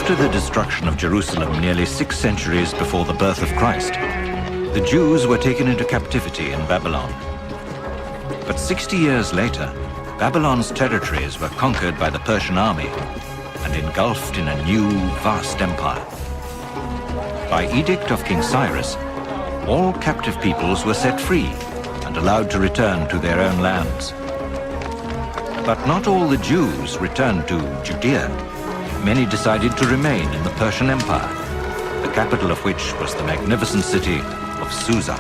After the destruction of Jerusalem nearly 6 centuries before the birth of Christ, the Jews were taken into captivity in Babylon. But 60 years later, Babylon's territories were conquered by the Persian army and engulfed in a new, vast empire. By edict of King Cyrus, all captive peoples were set free and allowed to return to their own lands. But not all the Jews returned to Judea. Many decided to remain in the Persian Empire, the capital of which was the magnificent city of Susa.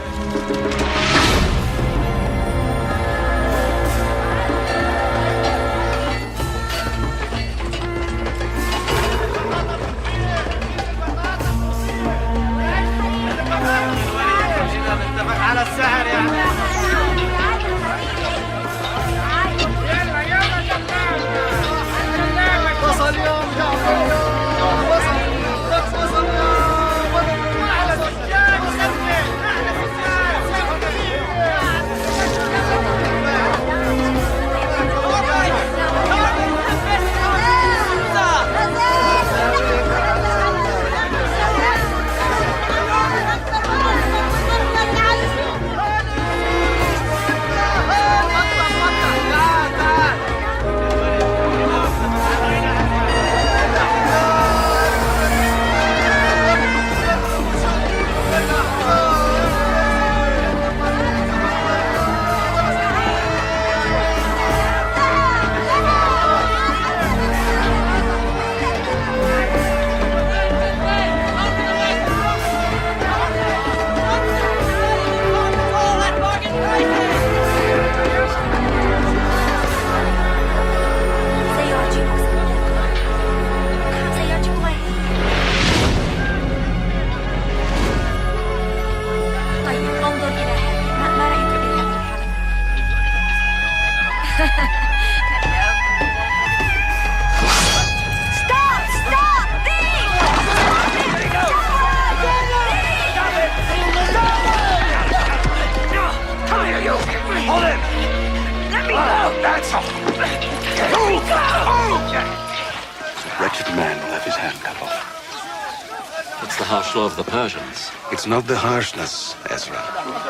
Law of the Persians. It's not the harshness, Ezra.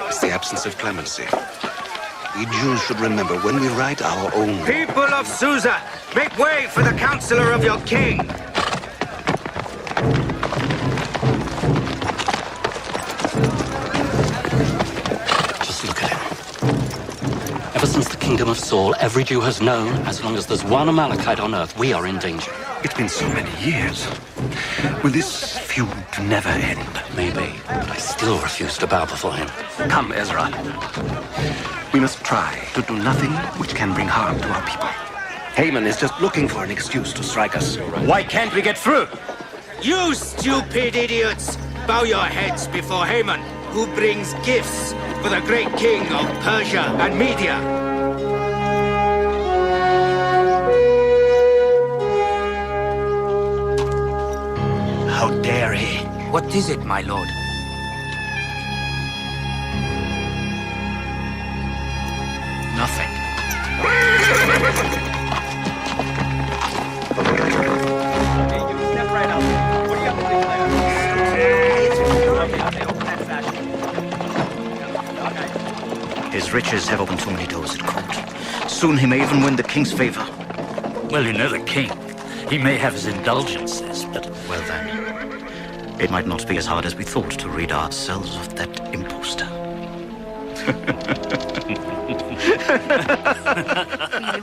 It's the absence of clemency. We Jews should remember when we write our own... People of Susa, make way for the counselor of your king! Just look at him. Ever since the kingdom of Saul, every Jew has known, as long as there's one Amalekite on earth, we are in danger. It's been so many years. Will this feud never end? Maybe, but I still refuse to bow before him. Come, Ezra. We must try to do nothing which can bring harm to our people. Haman is just looking for an excuse to strike us. Why can't we get through? You stupid idiots! Bow your heads before Haman, who brings gifts for the great king of Persia and Media. How dare he? What is it, my lord? Nothing. His riches have opened too many doors at court. Soon he may even win the king's favor. Well, you know the king. He may have his indulgences, but... Well then, it might not be as hard as we thought to rid ourselves of that imposter.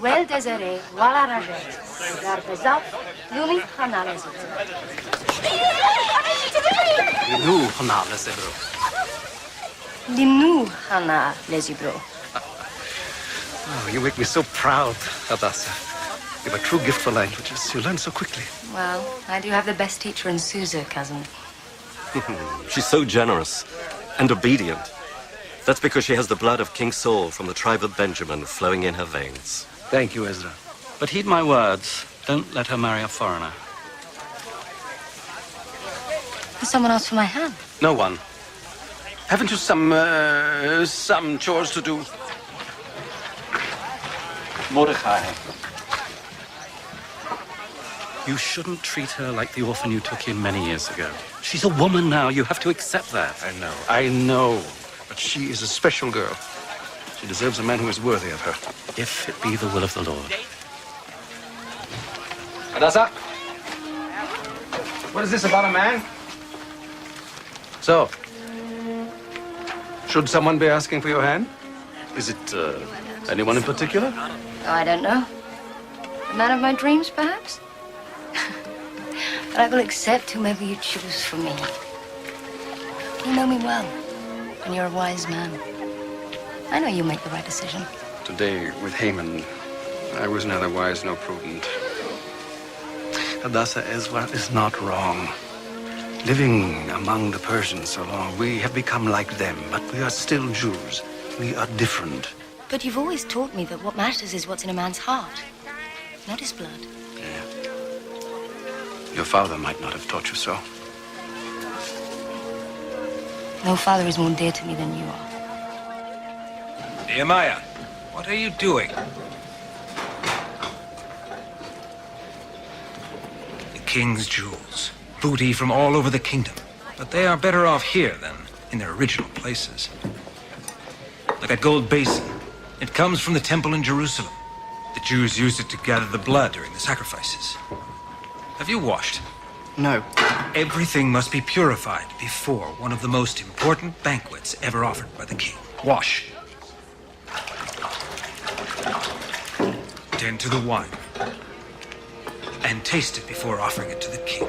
Well désiré, voilà Rajet. Garbezaf, Lumi Hanalezit. Nu Hana Lezibro. Linu Hana Lezibro. Oh, you make me so proud, Hadassah. You have a true gift for languages. You learn so quickly. Well, I do have the best teacher in Susa, cousin. She's so generous and obedient. That's because she has the blood of King Saul from the tribe of Benjamin flowing in her veins. Thank you, Ezra. But heed my words. Don't let her marry a foreigner. Is someone else for my hand? No one. Haven't you some chores to do? Mordecai. You shouldn't treat her like the orphan you took in many years ago. She's a woman now. You have to accept that. I know. But she is a special girl. She deserves a man who is worthy of her. If it be the will of the Lord. Hadassah? What is this about a man? So, should someone be asking for your hand? Is it anyone in particular? Oh, I don't know. The man of my dreams, perhaps? But I will accept whomever you choose for me. You know me well, and you're a wise man. I know you'll make the right decision. Today, with Haman, I was neither wise nor prudent. Hadassah Ezra is not wrong. Living among the Persians so long, we have become like them, but we are still Jews. We are different. But you've always taught me that what matters is what's in a man's heart, not his blood. Yeah. Your father might not have taught you so. No father is more dear to me than you are. Nehemiah, what are you doing? The king's jewels. Booty from all over the kingdom. But they are better off here than in their original places. Like that gold basin. It comes from the temple in Jerusalem. The Jews used it to gather the blood during the sacrifices. Have you washed? No. Everything must be purified before one of the most important banquets ever offered by the king. Wash. Tend to the wine. And taste it before offering it to the king.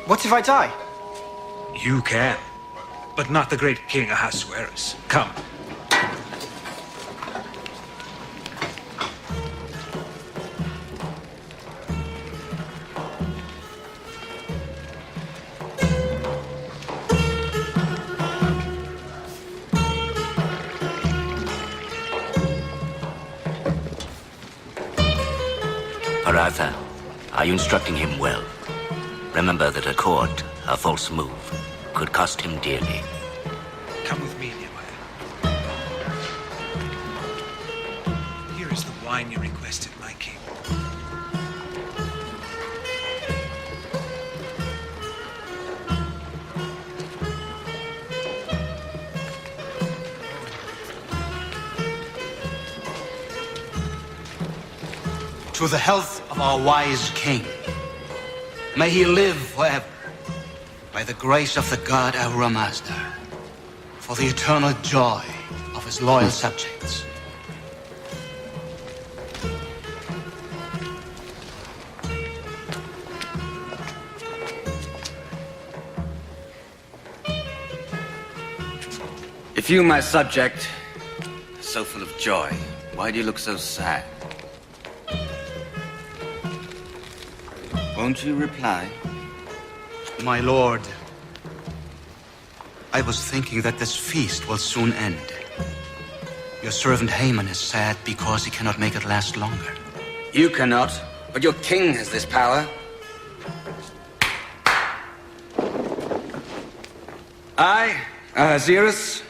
What if I die? You can, but not the great King Ahasuerus. Come. Arthur, are you instructing him well? Remember that at court, a false move could cost him dearly. Come with me, Nehemiah. Here is the wine you requested, my king. To the health of our wise king. May he live forever. By the grace of the God our master. For the eternal joy of his loyal subjects. If you, my subject, are so full of joy, why do you look so sad? Won't you reply? My lord, I was thinking that this feast will soon end. Your servant Haman is sad because he cannot make it last longer. You cannot, but your king has this power. I, Ahasuerus,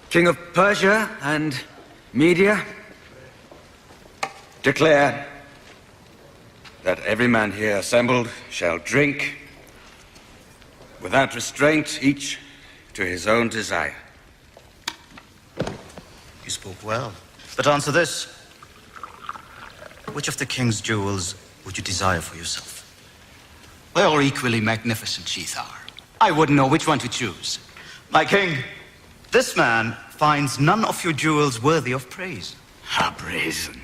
king of Persia and Media, declare that every man here assembled shall drink without restraint, each to his own desire. You spoke well. But answer this. Which of the king's jewels would you desire for yourself? They're all equally magnificent, Shethar. I wouldn't know which one to choose. My king, this man finds none of your jewels worthy of praise. How brazen.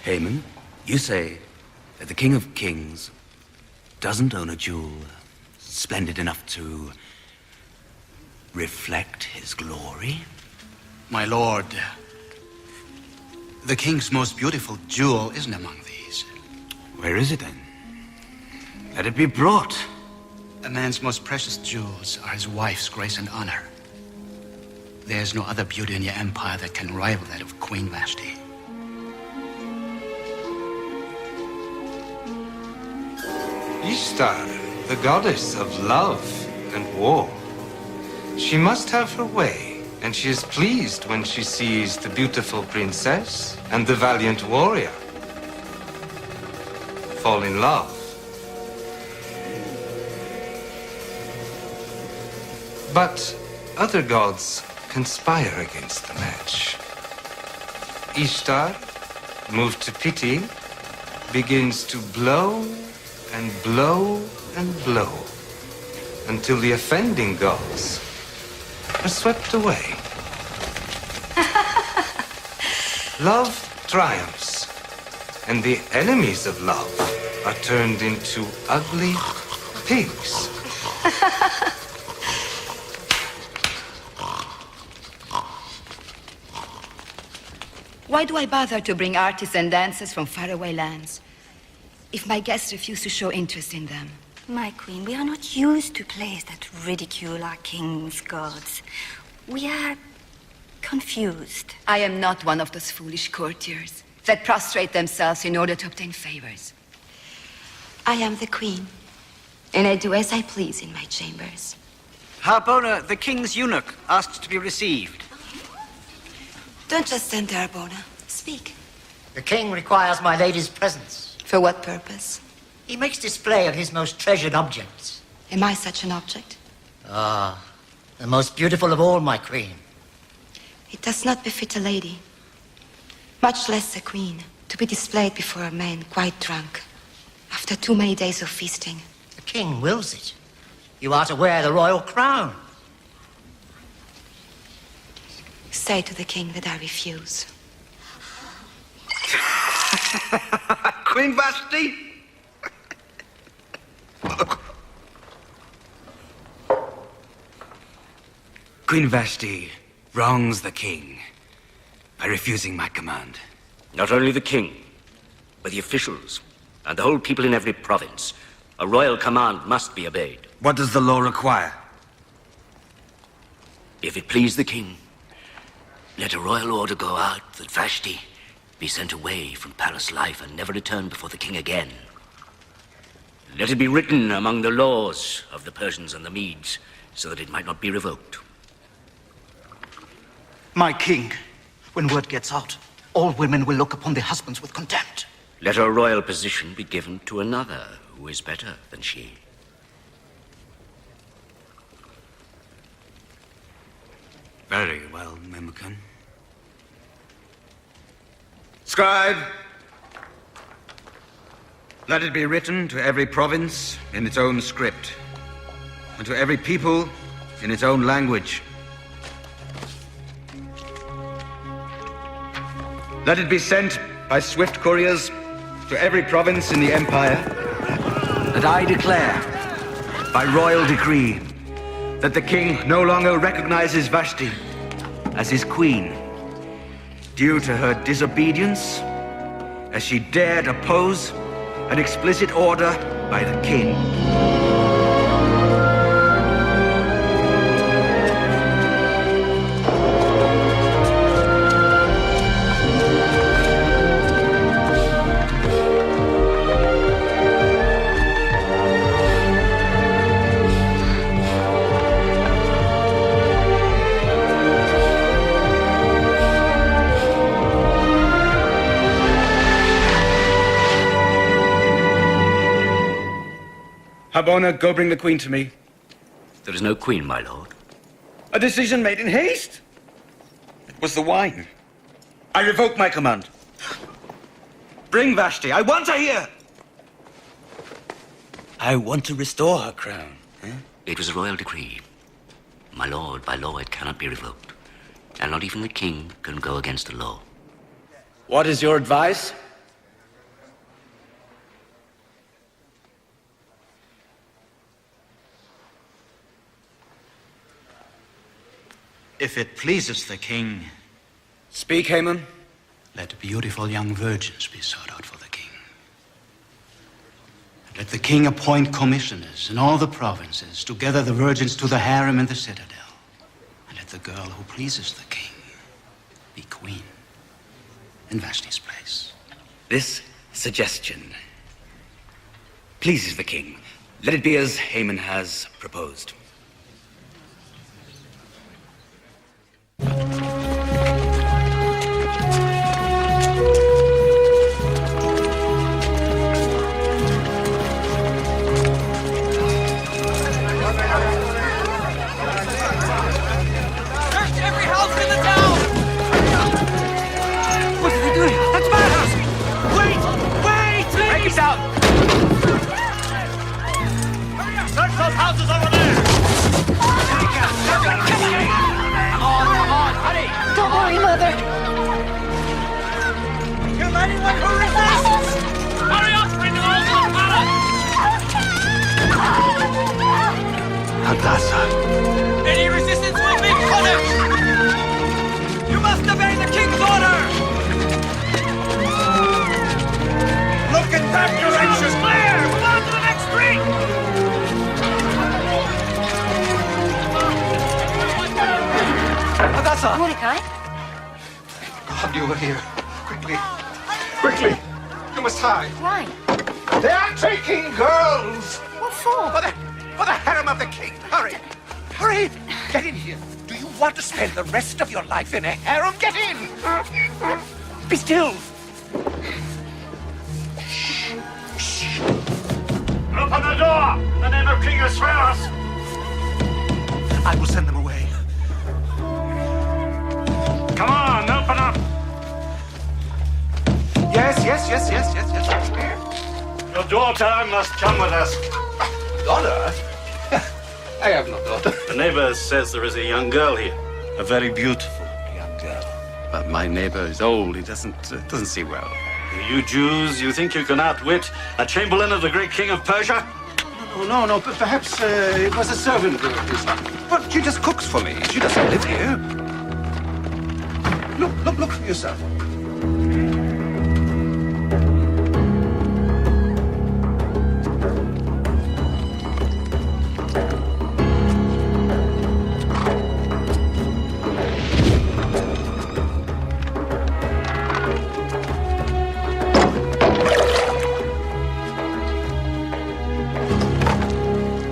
Haman, you say that the King of Kings doesn't own a jewel splendid enough to reflect his glory? My lord, the king's most beautiful jewel isn't among these. Where is it then? Let it be brought. A man's most precious jewels are his wife's grace and honor. There's no other beauty in your empire that can rival that of Queen Vashti. Ishtar, the goddess of love and war. She must have her way, and she is pleased when she sees the beautiful princess and the valiant warrior fall in love. But other gods conspire against the match. Ishtar, moved to pity, begins to blow and blow and blow until the offending gods are swept away. Love triumphs, and the enemies of love are turned into ugly pigs. Why do I bother to bring artists and dancers from faraway lands if my guests refuse to show interest in them? My queen, we are not used to plays that ridicule our king's gods. We are confused. I am not one of those foolish courtiers that prostrate themselves in order to obtain favors. I am the queen, and I do as I please in my chambers. Harbona, the king's eunuch, asks to be received. Don't just stand there, Arbona. Speak. The king requires my lady's presence. For what purpose? He makes display of his most treasured objects. Am I such an object? Ah, the most beautiful of all, my queen. It does not befit a lady, much less a queen, to be displayed before a man quite drunk after too many days of feasting. The king wills it. You are to wear the royal crown. Say to the king that I refuse. Queen Vashti? Queen Vashti wrongs the king by refusing my command. Not only the king, but the officials and the whole people in every province. A royal command must be obeyed. What does the law require? If it please the king, let a royal order go out that Vashti be sent away from palace life and never return before the king again. Let it be written among the laws of the Persians and the Medes so that it might not be revoked. My king, when word gets out, all women will look upon their husbands with contempt. Let her royal position be given to another who is better than she. Very well, Memucan. Scribe, let it be written to every province in its own script, and to every people in its own language. Let it be sent by swift couriers to every province in the empire that I declare, by royal decree, that the king no longer recognizes Vashti as his queen, due to her disobedience, as she dared oppose an explicit order by the king. Harbona, go bring the queen to me. There is no queen, my lord. A decision made in haste. It was the wine. I revoke my command. Bring Vashti. I want her here. I want to restore her crown. It was a royal decree. My lord, by law it cannot be revoked. And not even the king can go against the law. What is your advice? If it pleases the king... Speak, Haman. Let beautiful young virgins be sought out for the king. And let the king appoint commissioners in all the provinces to gather the virgins to the harem in the citadel. And let the girl who pleases the king be queen in Vashti's place. This suggestion pleases the king. Let it be as Haman has proposed. Mother! Mordecai? God, you were here. Quickly. Quickly. You must hide. Why? They are taking girls. What for? For the harem of the king. Hurry. Hurry. Get in here. Do you want to spend the rest of your life in a harem? Get in. Be still. Open the door! In the name of King Estera! I will send them away. Come on, open up! Yes. Your daughter must come with us. Daughter? I have no daughter. The neighbor says there is a young girl here. A very beautiful young girl. But my neighbor is old. He doesn't see well. You Jews, you think you can outwit a chamberlain of the great king of Persia? No. But perhaps it was a servant girl. But she just cooks for me. She doesn't live here. Look for yourself.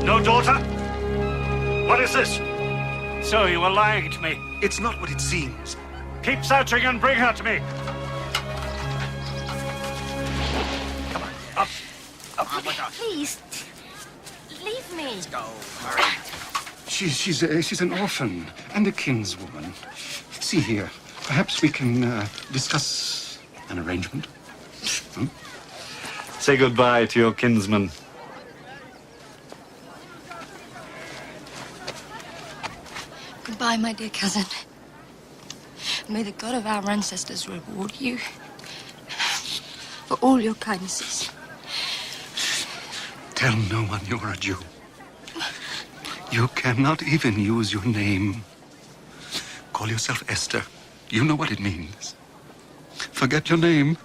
No daughter? What is this? So you were lying to me. It's not what it seems. Keep searching and bring her to me. Come on, up. Please, leave me. Let's go. She's an orphan and a kinswoman. See here, perhaps we can discuss an arrangement. Say goodbye to your kinsman. Goodbye, my dear cousin. May the God of our ancestors reward you for all your kindnesses. Tell no one you're a Jew. You cannot even use your name. Call yourself Esther. You know what it means. Forget your name,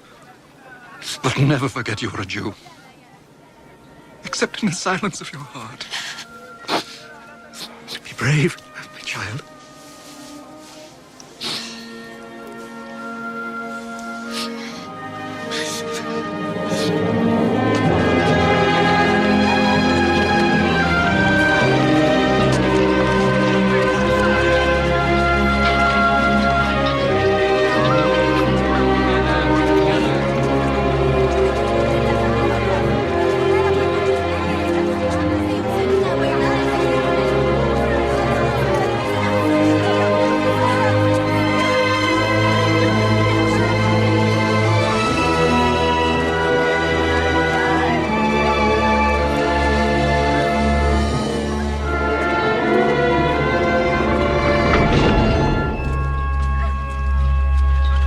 but never forget you're a Jew. Except in the silence of your heart. Be brave, my child.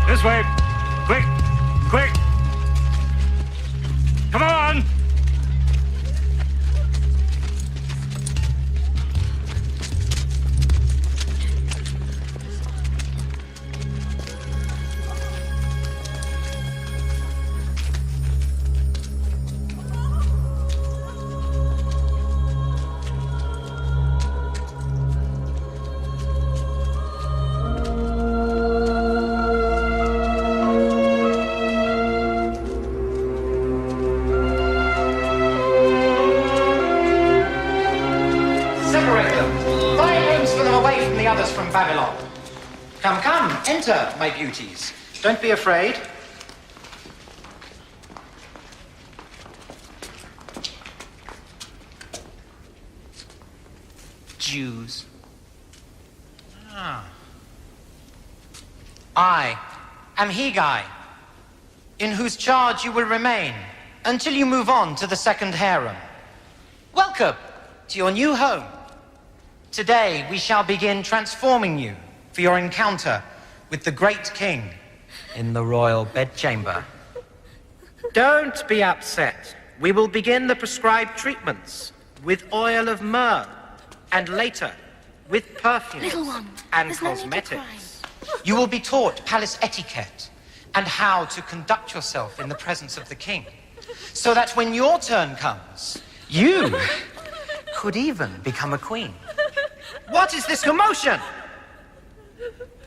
This way. Quick. Quick. Come on. Separate them. 5 rooms for them away from the others from Babylon. Come, enter, my beauties. Don't be afraid. Jews. I am Hegai, in whose charge you will remain until you move on to the second harem. Welcome to your new home. Today we shall begin transforming you for your encounter with the great king in the royal bedchamber. Don't be upset. We will begin the prescribed treatments with oil of myrrh and later with perfume Little one, and there's no need to cosmetics. You will be taught palace etiquette and how to conduct yourself in the presence of the king, so that when your turn comes, you could even become a queen. What is this commotion?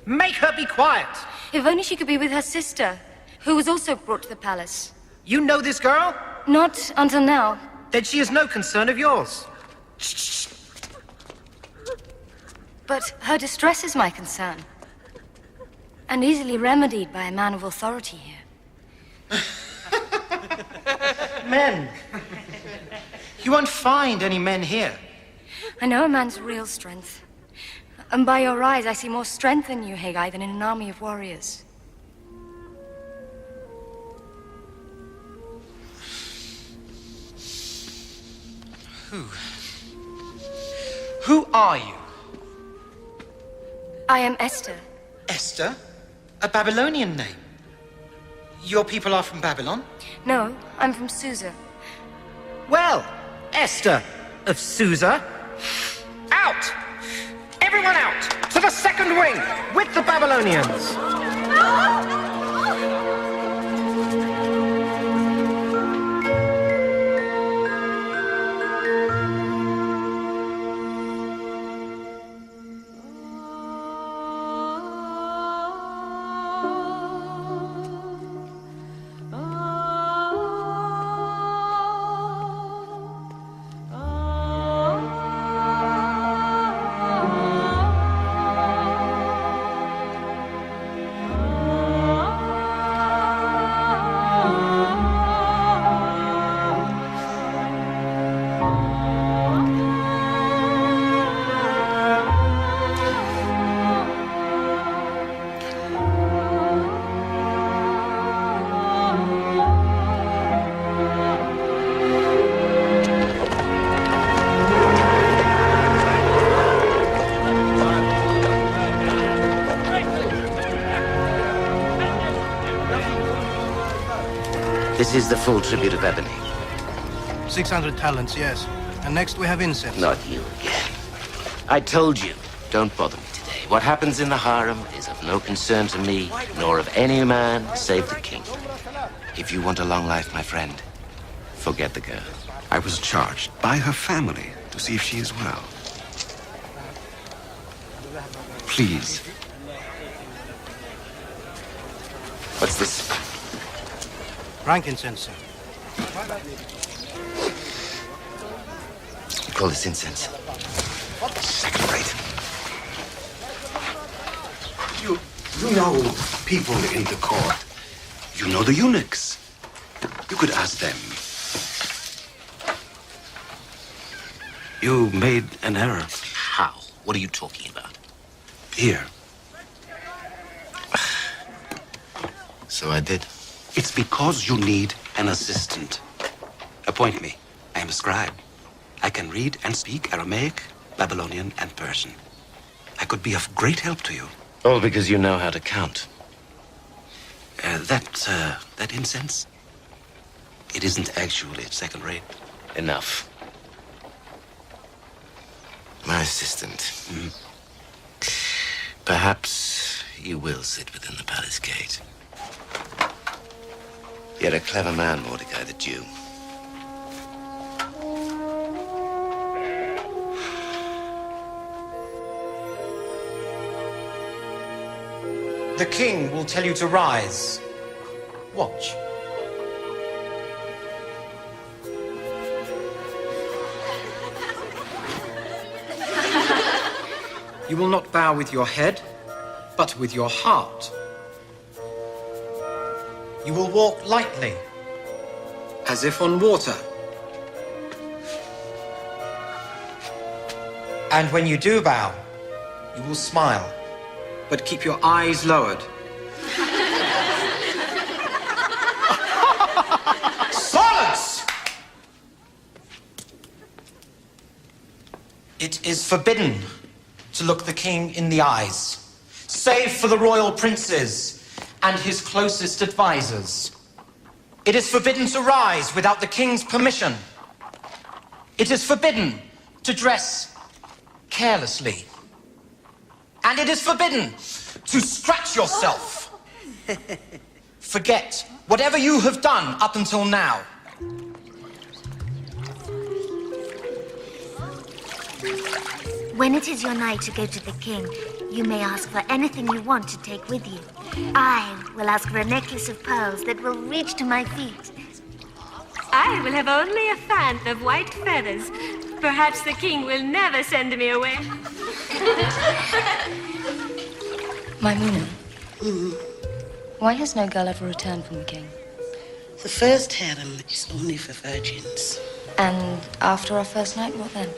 Make her be quiet! If only she could be with her sister, who was also brought to the palace. You know this girl? Not until now. Then she is no concern of yours. But her distress is my concern. And easily remedied by a man of authority here. Men. You won't find any men here. I know a man's real strength. And by your eyes, I see more strength in you, Haggai, than in an army of warriors. Who are you? I am Esther. Esther? A Babylonian name. Your people are from Babylon? No, I'm from Susa. Well, Esther of Susa, out! Everyone out! To the second wing, with the Babylonians! This is the full tribute of ebony. 600 talents, yes. And next we have incense. Not you again. I told you, don't bother me today. What happens in the harem is of no concern to me, nor of any man save the king. If you want a long life, my friend, forget the girl. I was charged by her family to see if she is well. Please. What's this? Frankincense, sir. Call this incense. Second rate. You know people in the court. You know the eunuchs. You could ask them. You made an error. How? What are you talking about? Here. So I did. It's because you need an assistant. Appoint me. I am a scribe. I can read and speak Aramaic, Babylonian, and Persian. I could be of great help to you. All because you know how to count. That incense? It isn't actually second rate. Enough. My assistant. Perhaps you will sit within the palace gate. You're a clever man, Mordecai the Jew. The king will tell you to rise. Watch. You will not bow with your head, but with your heart. You will walk lightly, as if on water. And when you do bow, you will smile, but keep your eyes lowered. Silence! It is forbidden to look the king in the eyes, save for the royal princes and his closest advisors. It is forbidden to rise without the king's permission. It is forbidden to dress carelessly. And it is forbidden to scratch yourself. Forget whatever you have done up until now. When it is your night to go to the king, You may ask for anything you want to take with you. I will ask for a necklace of pearls that will reach to my feet. I will have only a fan of white feathers. Perhaps the king will never send me away. Maimuna, why has no girl ever returned from the king? The first harem is only for virgins. And after our first night, what then?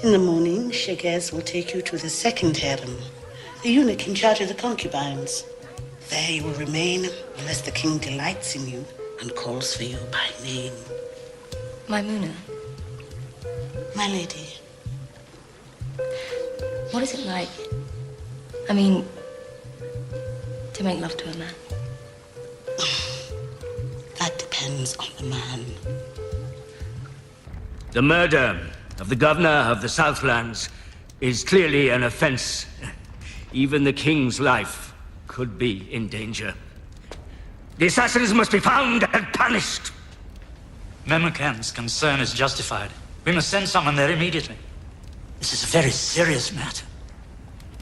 In the morning, Shagaz will take you to the second harem, the eunuch in charge of the concubines. There you will remain unless the king delights in you and calls for you by name. Maimuna, My lady. what is it like? I mean, to make love to a man. That depends on the man. The murder of the governor of the Southlands is clearly an offense. Even the king's life could be in danger. The assassins must be found and punished. Memucan's concern is justified. We must send someone there immediately. This is a very serious matter.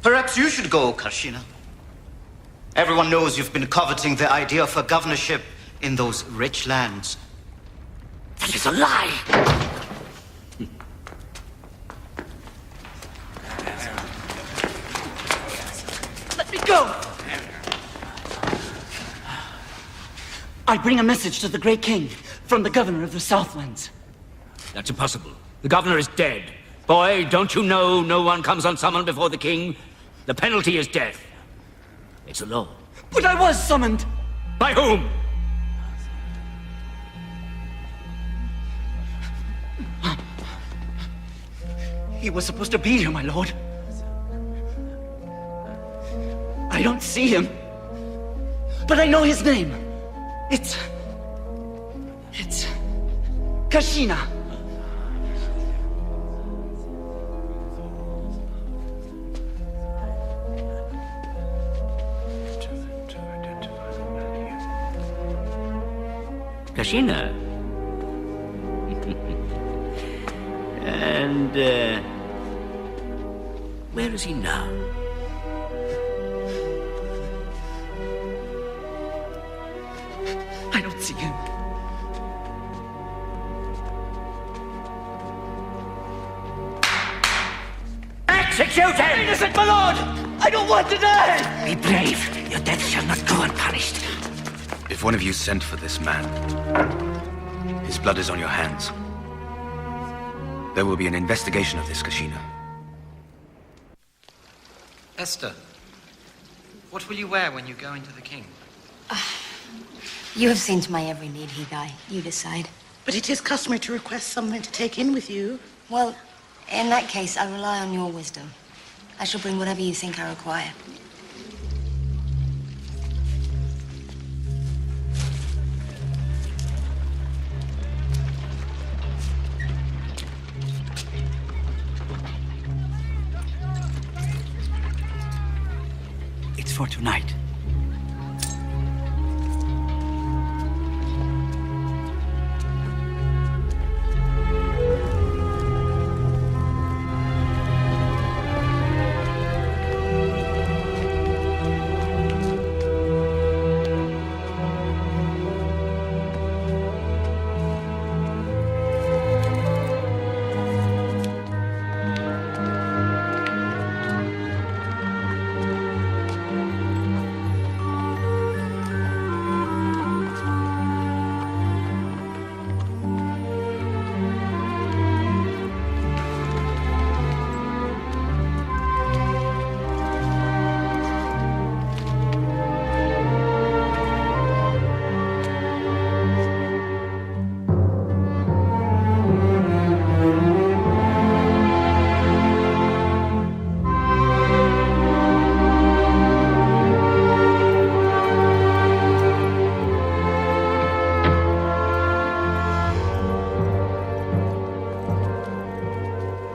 Perhaps you should go, Kashina. Everyone knows you've been coveting the idea of a governorship in those rich lands. That is a lie! Let me go! I bring a message to the great king from the governor of the Southlands. That's impossible. The governor is dead. Boy, don't you know no one comes unsummoned before the king? The penalty is death. It's a law. But I was summoned! By whom? He was supposed to be here, my lord. I don't see him. But I know his name. It's Kashina. Kashina. And, where is he now? I don't see him. Execute him! Innocent, my lord! I don't want to die! Be brave. Your death shall not go unpunished. If one of you sent for this man, his blood is on your hands. There will be an investigation of this, Kashina. Esther, what will you wear when you go into the king? You have seen to my every need, Higai. You decide. But it is customary to request someone to take in with you. Well, in that case, I'll rely on your wisdom. I shall bring whatever you think I require. It's for tonight.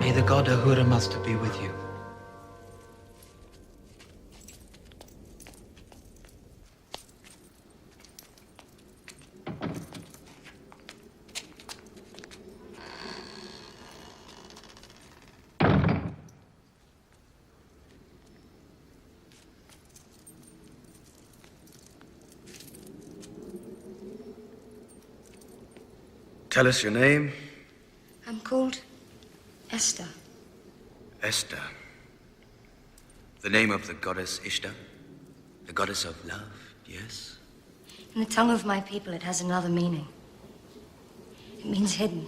May the god Ahura Mazda be with you. tell us your name? I'm called Esther. Esther. The name of the goddess Ishtar? The goddess of love, yes? In the tongue of my people, it has another meaning. It means hidden.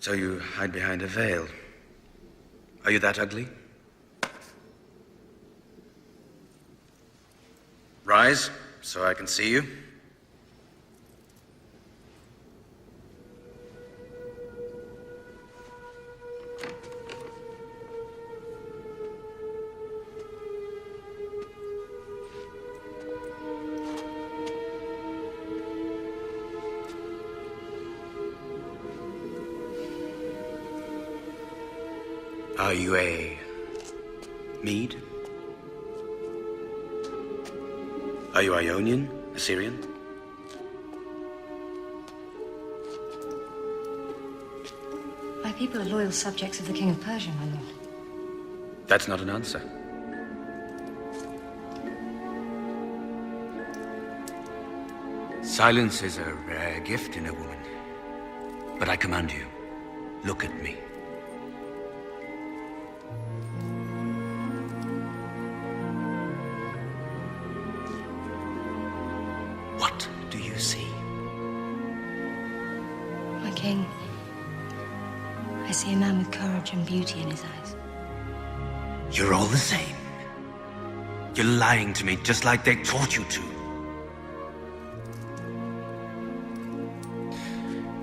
So you hide behind a veil. Are you that ugly? Rise, so I can see you. Are you a Mede? Are you Ionian? Assyrian? My people are loyal subjects of the King of Persia, my lord. That's not an answer. Silence is a rare gift in a woman. But I command you, look at me. What do you see? My king, I see a man with courage and beauty in his eyes. You're all the same. You're lying to me just like they taught you to.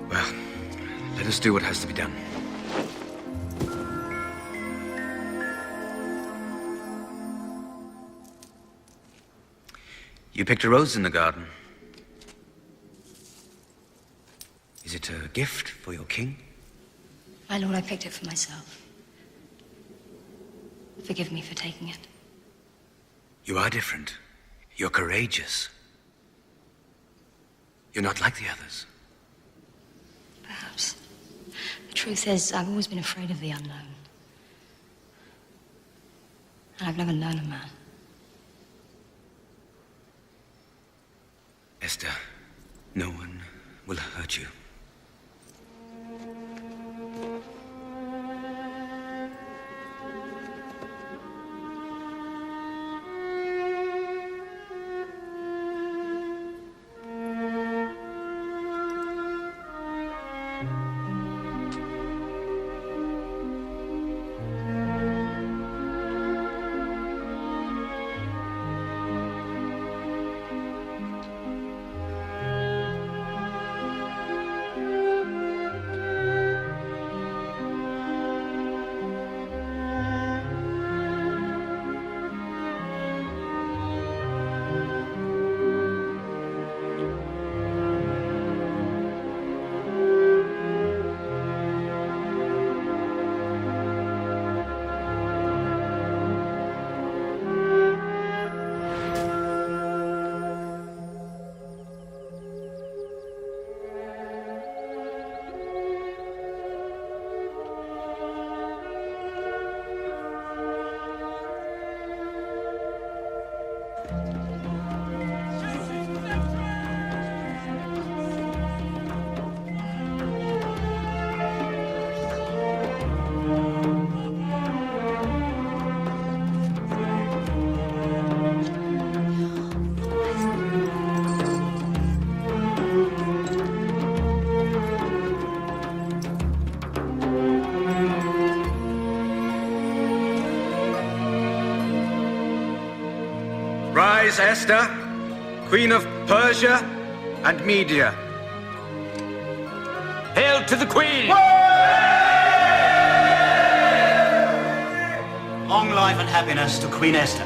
Well, let us do what has to be done. You picked a rose in the garden. Is it a gift for your king? My lord, I picked it for myself. Forgive me for taking it. You are different. You're courageous. You're not like the others. Perhaps. The truth is, I've always been afraid of the unknown. And I've never known a man. Esther, no one will hurt you. Rise, Esther, Queen of Persia and Media. Hail to the Queen! Long life and happiness to Queen Esther.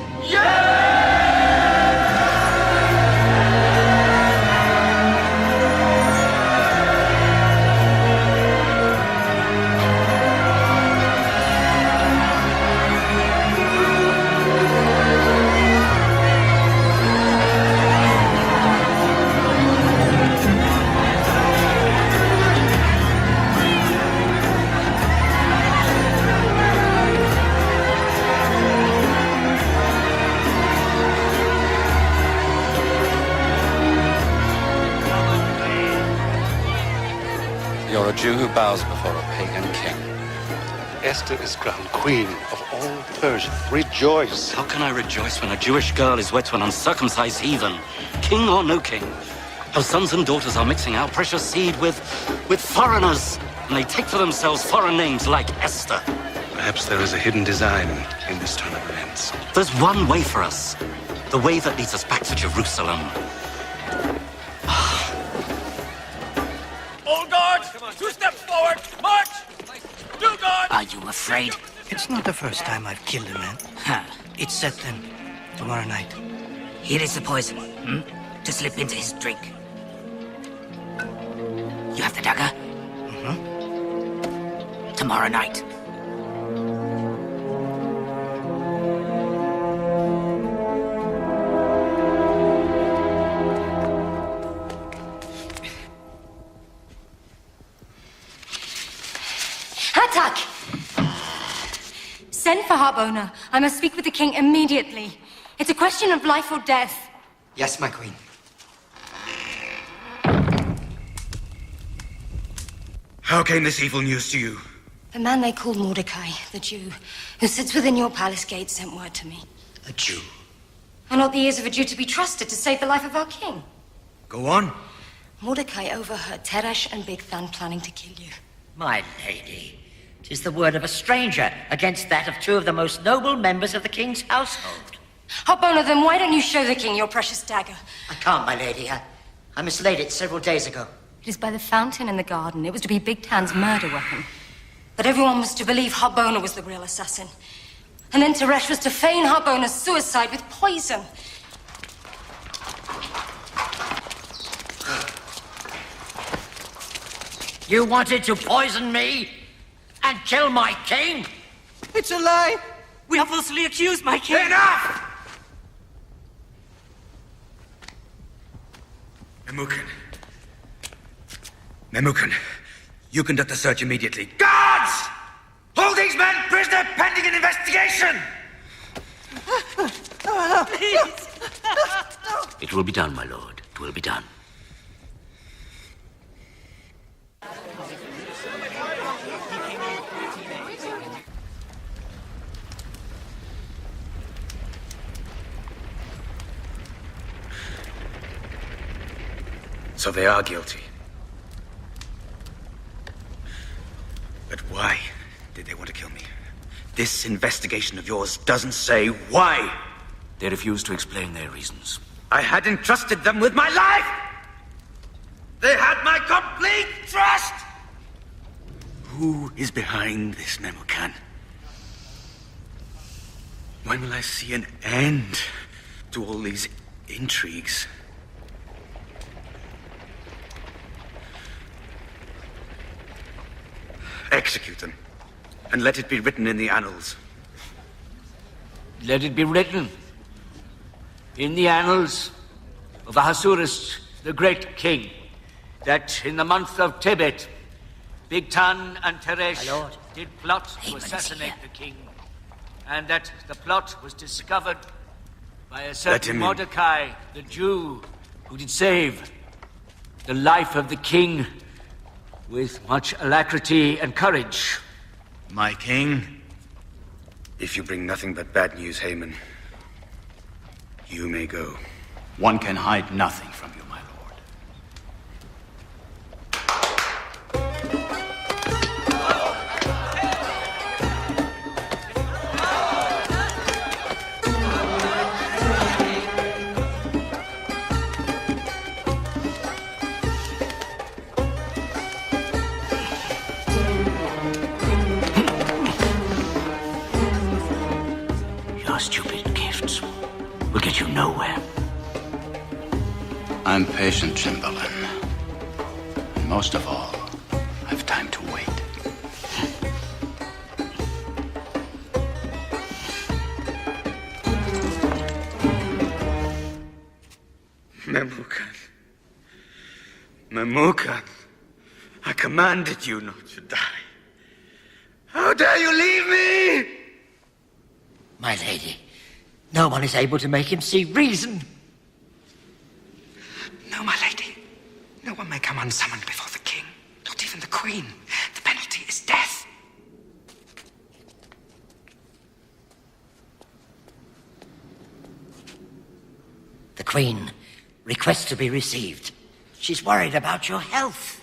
You're a Jew who bows before a pagan king. Esther is crowned queen of all Persia. Rejoice. How can I rejoice when a Jewish girl is wed to an uncircumcised heathen? King or no king? Our sons and daughters are mixing our precious seed with foreigners. And they take for themselves foreign names like Esther. Perhaps there is a hidden design in this turn of events. There's one way for us. The way that leads us back to Jerusalem. All guards, 2 steps forward, march! 2 guards! Are you afraid? It's not the first time I've killed a man. Huh. It's set then. Tomorrow night. Here is the poison, to slip into his drink. You have the dagger? Tomorrow night. Attack! Send for Harbona. I must speak with the king immediately. It's a question of life or death. Yes, my queen. How came this evil news to you? The man they call Mordecai, the Jew, who sits within your palace gate, sent word to me. A Jew? And ought the ears of a Jew to be trusted to save the life of our king? Go on. Mordecai overheard Teresh and Bigthan planning to kill you. My lady, 'tis the word of a stranger against that of 2 of the most noble members of the king's household. Harbona, then why don't you show the king your precious dagger? I can't, my lady. I mislaid it several days ago. It is by the fountain in the garden. It was to be Bigtan's murder weapon. But everyone was to believe Harbona was the real assassin. And then Teresh was to feign Harbona's suicide with poison. You wanted to poison me and kill my king? It's a lie! We are falsely accused, my king! Enough! Memucan, you conduct the search immediately. Guards! Hold these men prisoner pending an investigation! Please! It will be done, my lord. It will be done. So they are guilty. But why did they want to kill me? This investigation of yours doesn't say why. They refuse to explain their reasons. I had entrusted them with my life! They had my complete trust! Who is behind this, Memucan? When will I see an end to all these intrigues? Execute them, and let it be written in the annals. Let it be written in the annals of Ahasuerus, the great king, that in the month of Tebet, Bigtan and Teresh did plot to assassinate the king, and that the plot was discovered by a certain Mordecai, the Jew, who did save the life of the king with much alacrity and courage. My king, if you bring nothing but bad news, Haman, you may go. One can hide nothing from you, my lord. Your stupid gifts will get you nowhere. I'm patient, Chamberlain. And most of all, I've time to wait. Memucan. Memucan. I commanded you not to die. How dare you leave me? My lady, no one is able to make him see reason. No, my lady. No one may come unsummoned before the king. Not even the Queen. The penalty is death. The Queen requests to be received. She's worried about your health.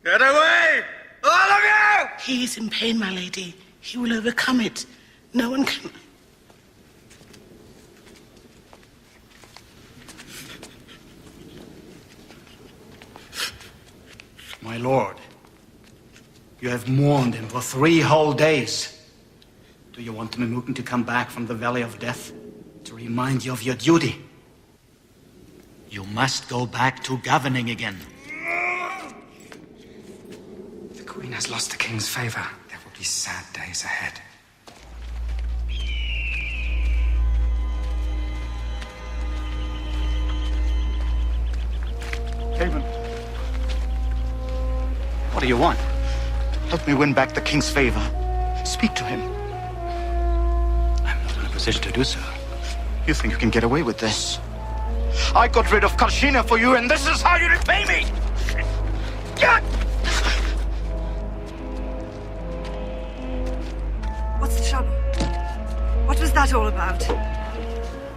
Get away! All of you! He is in pain, my lady. He will overcome it. No one can... My lord, you have mourned him for 3 whole days. Do you want Memucan to come back from the Valley of Death to remind you of your duty? You must go back to governing again. The Queen has lost the King's favor. There will be sad days ahead. Haven. What do you want? Help me win back the King's favor. Speak to him. I'm not in a position to do so. You think you can get away with this? I got rid of Kalshina for you, and this is how you repay me! What's the trouble? What was that all about?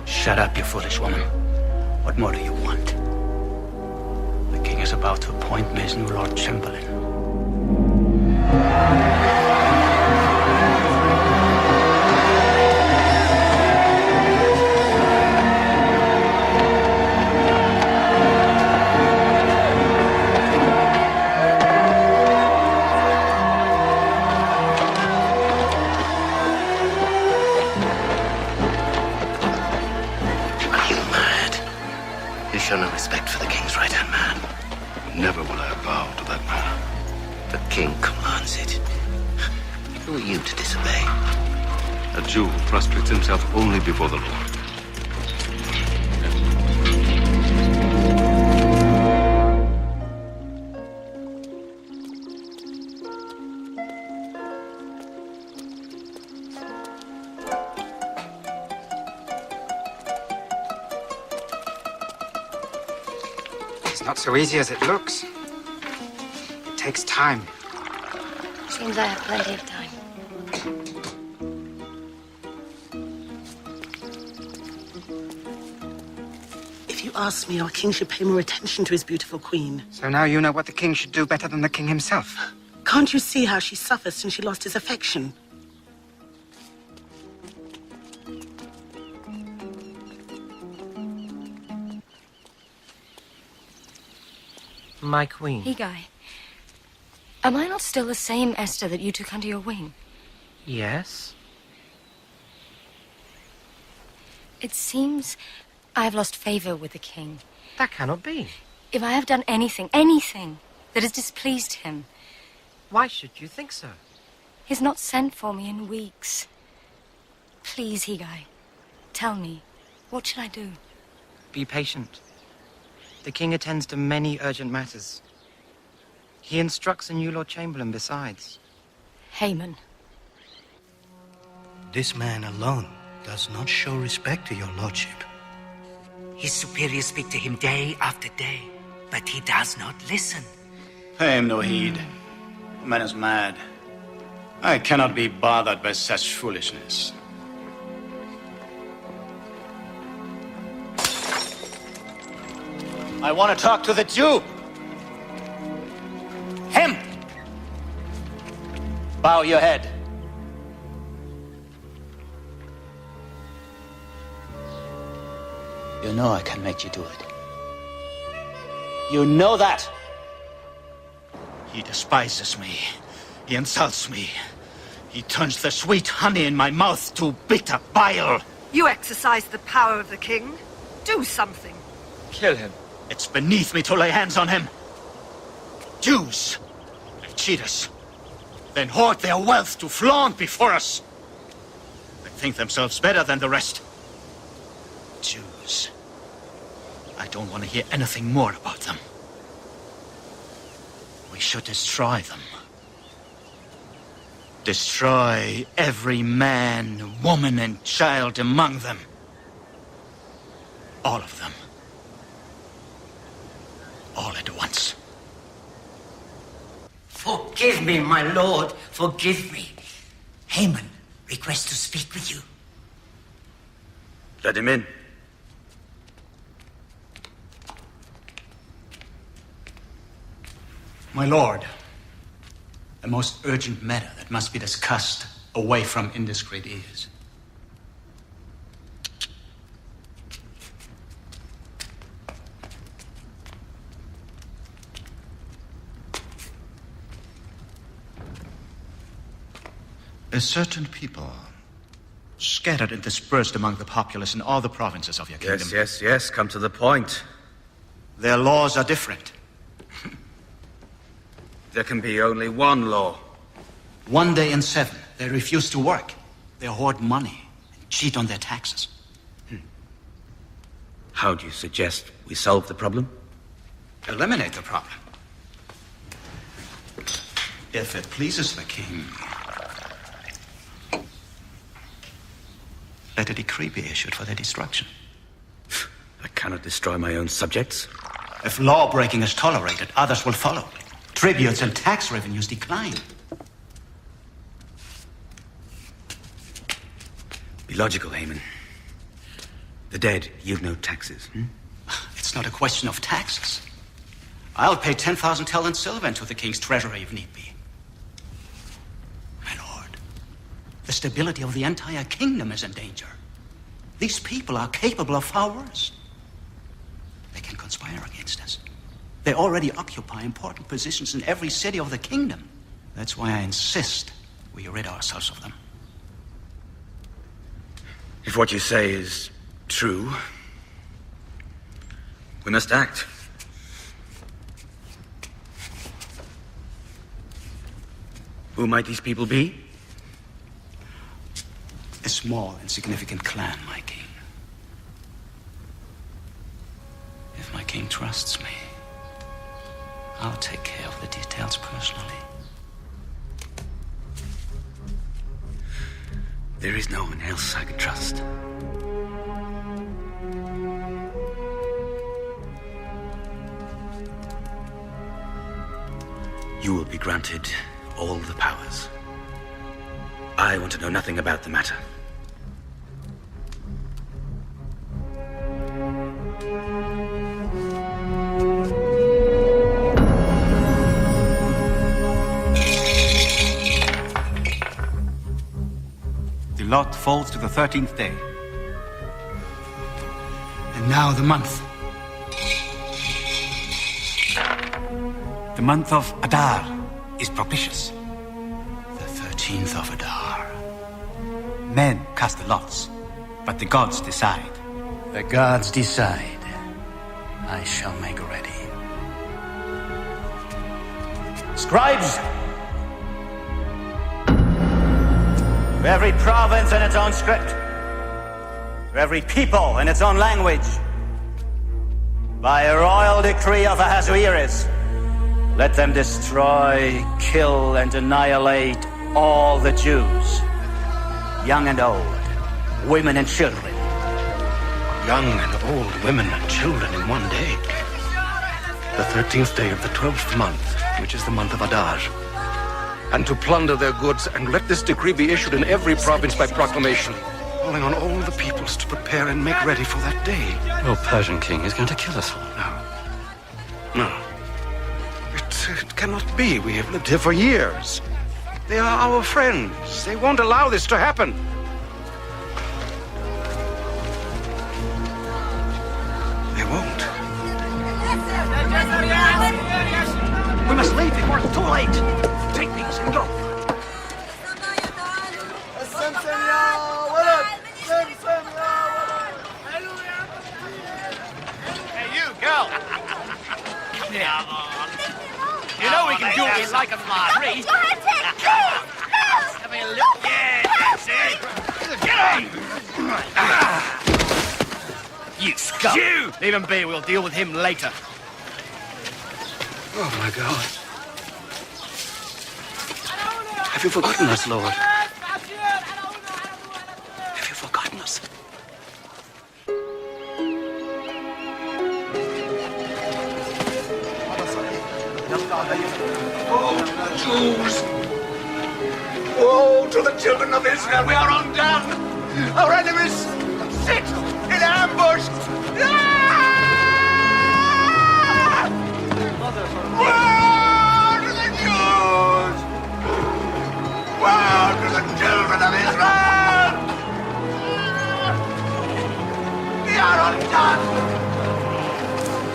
Shut up, you foolish woman. What more do you want? The King is about to appoint me as new Lord Chamberlain. Show no respect for the King's right-hand man. Never will I bow to that man. The King commands it. Who are you to disobey? A Jew who prostrates himself only before the Lord. Not so easy as it looks. It takes time. Seems I have plenty of time. If you ask me, our king should pay more attention to his beautiful queen. So now you know what the king should do better than the king himself. Can't you see how she suffers since she lost his affection? My queen. Higai, am I not still the same Esther that you took under your wing? Yes? It seems I have lost favor with the king. That cannot be. If I have done anything that has displeased him... Why should you think so? He's not sent for me in weeks. Please, Higai, tell me, what should I do? Be patient. The king attends to many urgent matters. He instructs a new Lord Chamberlain besides. Haman. This man alone does not show respect to your lordship. His superiors speak to him day after day, but he does not listen. Pay him no heed. The man is mad. I cannot be bothered by such foolishness. I want to talk to the Jew. Him! Bow your head. You know I can make you do it. You know that. He despises me. He insults me. He turns the sweet honey in my mouth to bitter bile. You exercise the power of the king. Do something. Kill him. It's beneath me to lay hands on him. Jews, they cheat us, then hoard their wealth to flaunt before us. They think themselves better than the rest. Jews. I don't want to hear anything more about them. We should destroy them. Destroy every man, woman, and child among them. All of them. All at once. Forgive me, my lord. Forgive me. Haman requests to speak with you. Let him in. My lord, a most urgent matter that must be discussed away from indiscreet ears. A certain people, scattered and dispersed among the populace in all the provinces of your kingdom. Yes, come to the point. Their laws are different. There can be only one law. One day in 7, they refuse to work. They hoard money and cheat on their taxes. How do you suggest we solve the problem? Eliminate the problem. If it pleases the king, let a decree be issued for their destruction. I cannot destroy my own subjects. If law-breaking is tolerated, others will follow. Tributes and tax revenues decline. Be logical, Haman. The dead yield no taxes. It's not a question of taxes. I'll pay 10,000 talents silver into the king's treasury if need be. My lord, the stability of the entire kingdom is in danger. These people are capable of far worse. They can conspire against us. They already occupy important positions in every city of the kingdom. That's why I insist we rid ourselves of them. If what you say is true, we must act. Who might these people be? A small, insignificant clan, my king. If my king trusts me, I'll take care of the details personally. There is no one else I can trust. You will be granted all the powers. I want to know nothing about the matter. The lot falls to the 13th day. And now the month. The month of Adar is propitious. The 13th of Adar. Men cast the lots, but the gods decide. The gods decide. I shall make ready. Scribes! To every province in its own script. To every people in its own language. By a royal decree of Ahasuerus, let them destroy, kill, and annihilate all the Jews. Young and old, women and children. Young and old, women and children in one day. The 13th day of the 12th month, which is the month of Adar. And to plunder their goods, and let this decree be issued in every province by proclamation, calling on all the peoples to prepare and make ready for that day. Your Persian king is going to kill us all. No. It cannot be. We have lived here for years. They are our friends. They won't allow this to happen. They won't. We must leave before it's too late. Take these and go. Hey, you, girl! Come here. You know we can do what we like on the street. Come here, look. Yeah, that's it. Get on! You scum! You! Leave him be. We'll deal with him later. Oh, my God. Have you forgotten us, Lord? Have you forgotten us? Oh, Jews! Woe to the children of Israel! We are undone! Our enemies sit in ambush! Ah! Woe to the Jews! Woe to the children of Israel! We are undone!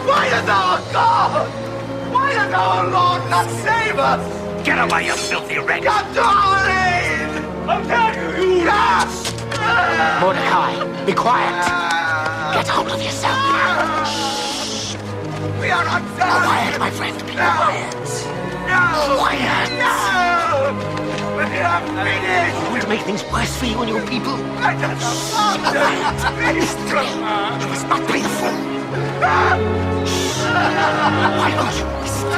Why does our God? Why does our Lord not save us? Get away, you filthy wretch! Come to our aid! I'll tell you! Yes! Mordecai, be quiet! Get hold of yourself! Shh! We are undone! Quiet, my friend, be quiet! No! Quiet! No! We are finished! You will make things worse for you and your people. I don't know! Quiet! Listen, you must not play the fool! Why don't you listen?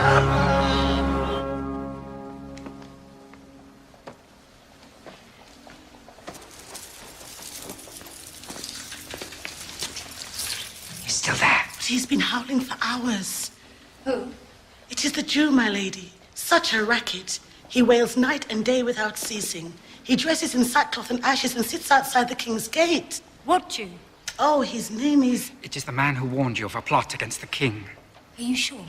Still there. But he's been howling for hours. Who? It is the Jew, my lady. Such a racket. He wails night and day without ceasing. He dresses in sackcloth and ashes and sits outside the king's gate. What Jew? Oh, his name is... It is the man who warned you of a plot against the king. Are you sure?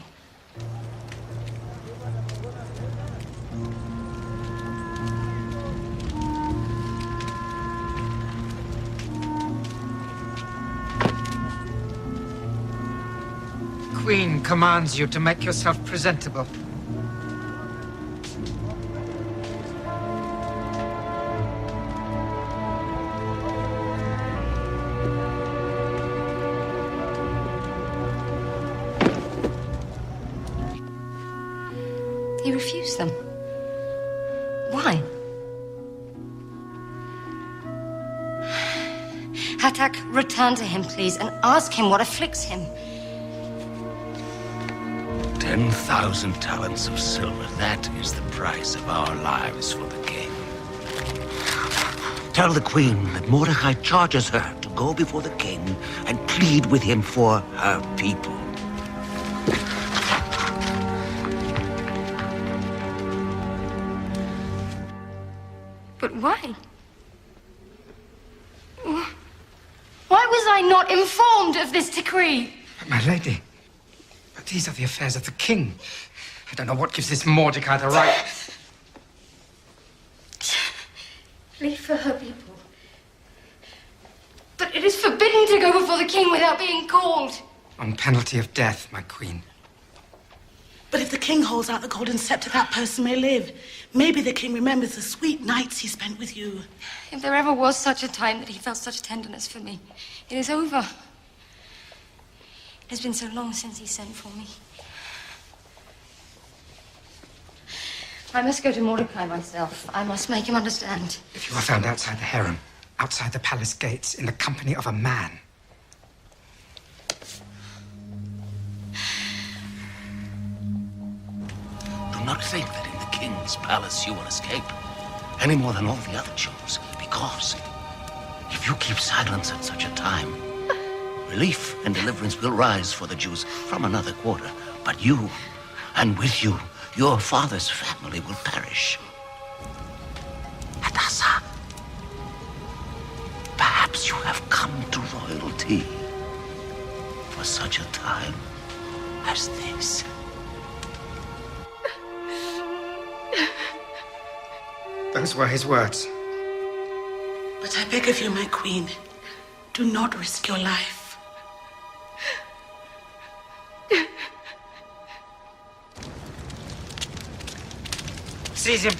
Queen commands you to make yourself presentable. He refused them. Why? Hatak, return to him, please, and ask him what afflicts him. 10,000 talents of silver. That is the price of our lives for the king. Tell the queen that Mordecai charges her to go before the king and plead with him for her people. But why? Why was I not informed of this decree? But my lady, but these are the affairs of the king. I don't know what gives this Mordecai the right. Leave for her people. But it is forbidden to go before the king without being called. On penalty of death, my queen. But if the king holds out the golden scepter, that person may live. Maybe the king remembers the sweet nights he spent with you. If there ever was such a time that he felt such tenderness for me, it is over. It has been so long since he sent for me. I must go to Mordecai myself. I must make him understand. If you are found outside the harem, outside the palace gates, in the company of a man, Do not think that in the king's palace you will escape, any more than all the other Jews, because if you keep silence at such a time, relief and deliverance will rise for the Jews from another quarter, but you, and with you, your father's family will perish. Hadassah, perhaps you have come to royalty for such a time as this. those were his words. But I beg of you, my queen, do not risk your life. Seize him.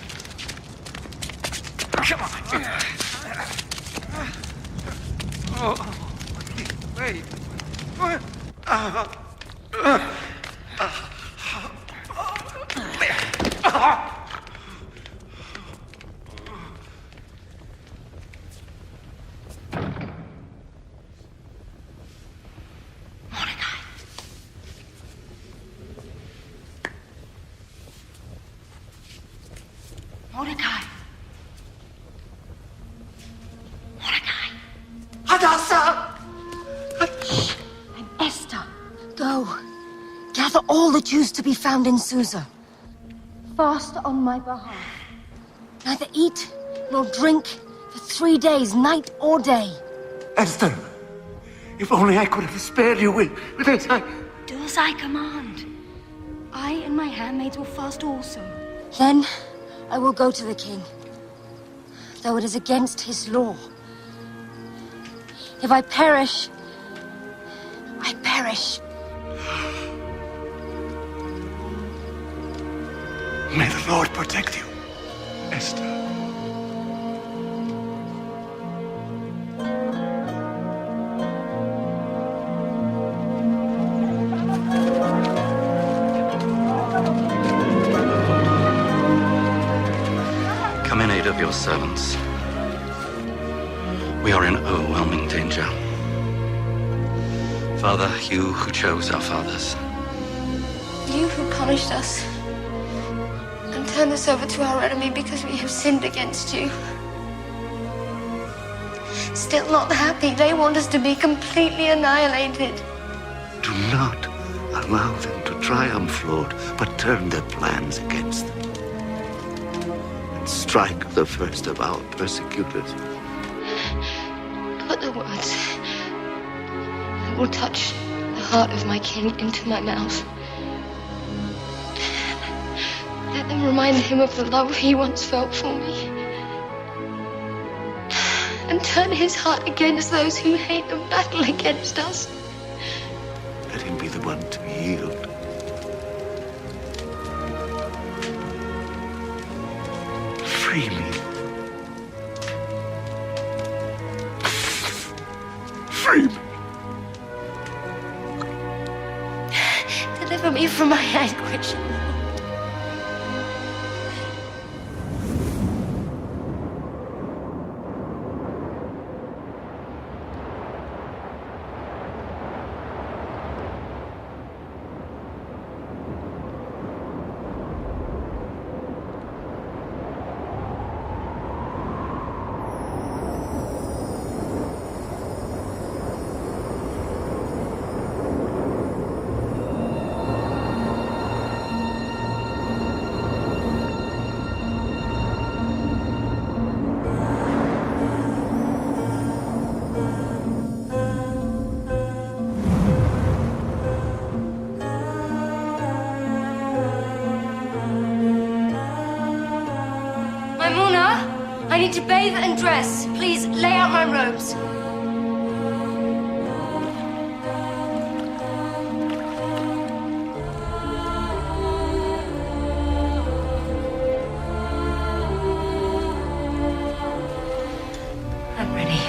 Come on. Oh, wait. Mordecai. Hadassah! I'm Esther. Go. Gather all the Jews to be found in Susa. Fast on my behalf. Neither eat nor drink for 3 days, night or day. Esther, if only I could have spared you with this. Do as I command. I and my handmaids will fast also. Then I will go to the king, though it is against his law. If I perish, I perish. May the Lord protect you, Esther. Come in aid of your servants. We are in overwhelming danger. Father, you who chose our fathers, You who punished us and turned us over to our enemy because we have sinned against you. Still not happy. They want us to be completely annihilated. Do not allow them to triumph, Lord, but turn their plans against them. And strike the first of our persecutors. Put the words that will touch the heart of my king into my mouth. Let them remind him of the love he once felt for me. And turn his heart against those who hate and battle against us. Let him be the one to yield. Free me. Free me. Deliver me from my anguish. I need to bathe and dress. Please lay out my robes. I'm ready.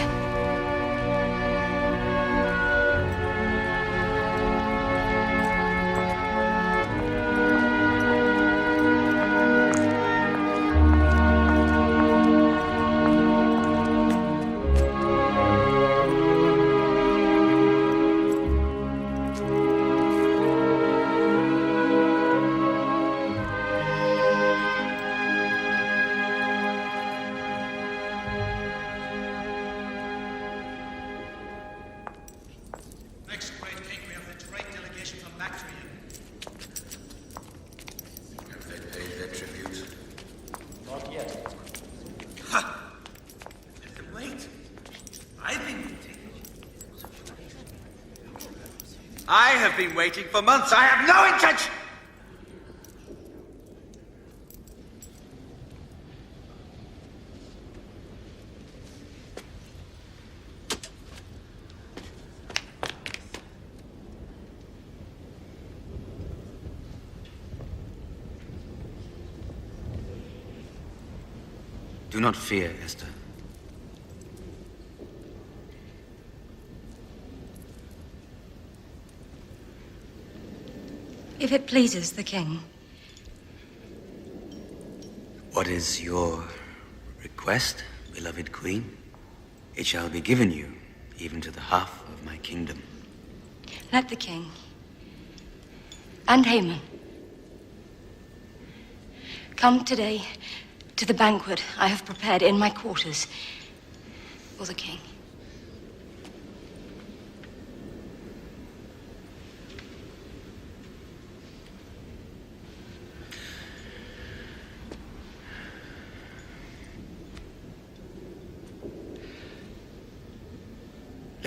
I have been waiting for months. I have no intention. Do not fear, Esther. If it pleases the king. What is your request, beloved queen? It shall be given you, even to the half of my kingdom. Let the king and Haman come today to the banquet I have prepared in my quarters for the king.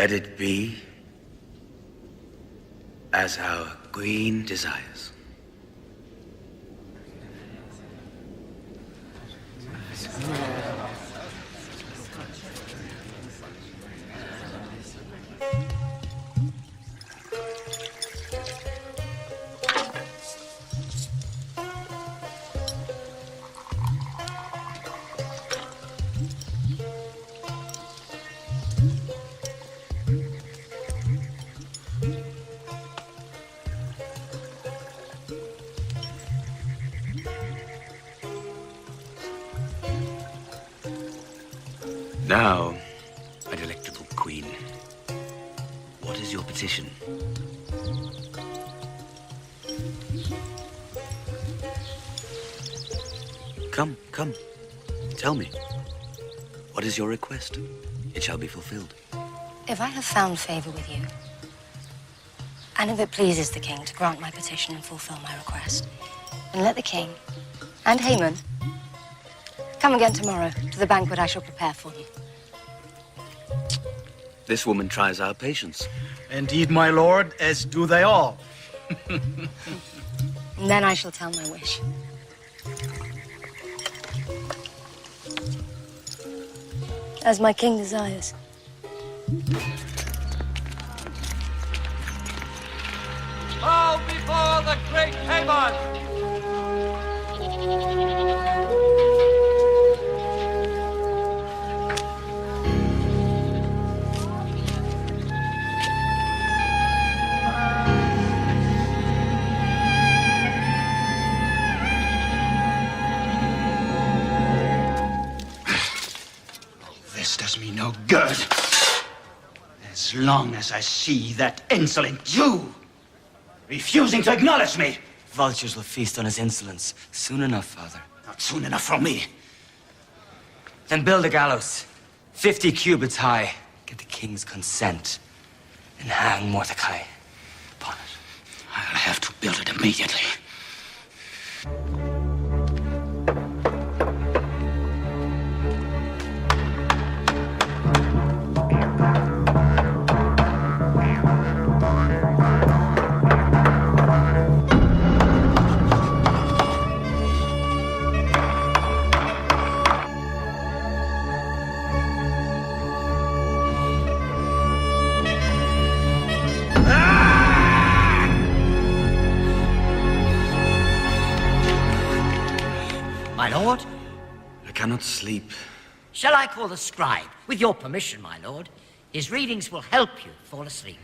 Let it be as our queen desires. Now, my delectable queen, what is your petition? Come, tell me. What is your request? It shall be fulfilled. If I have found favor with you, and if it pleases the king to grant my petition and fulfill my request, then let the king and Haman come again tomorrow to the banquet I shall prepare for them. This woman tries our patience. Indeed, my lord, as do they all. And then I shall tell my wish. As my king desires. Bow before the great Haman! This does me no good. As long as I see that insolent Jew refusing to acknowledge me. Vultures will feast on his insolence soon enough, Father. Not soon enough for me. Then build a gallows, 50 cubits high. Get the king's consent, and hang Mordecai upon it. I'll have to build it immediately. My lord? I cannot sleep. Shall I call the scribe? With your permission, my lord. His readings will help you fall asleep.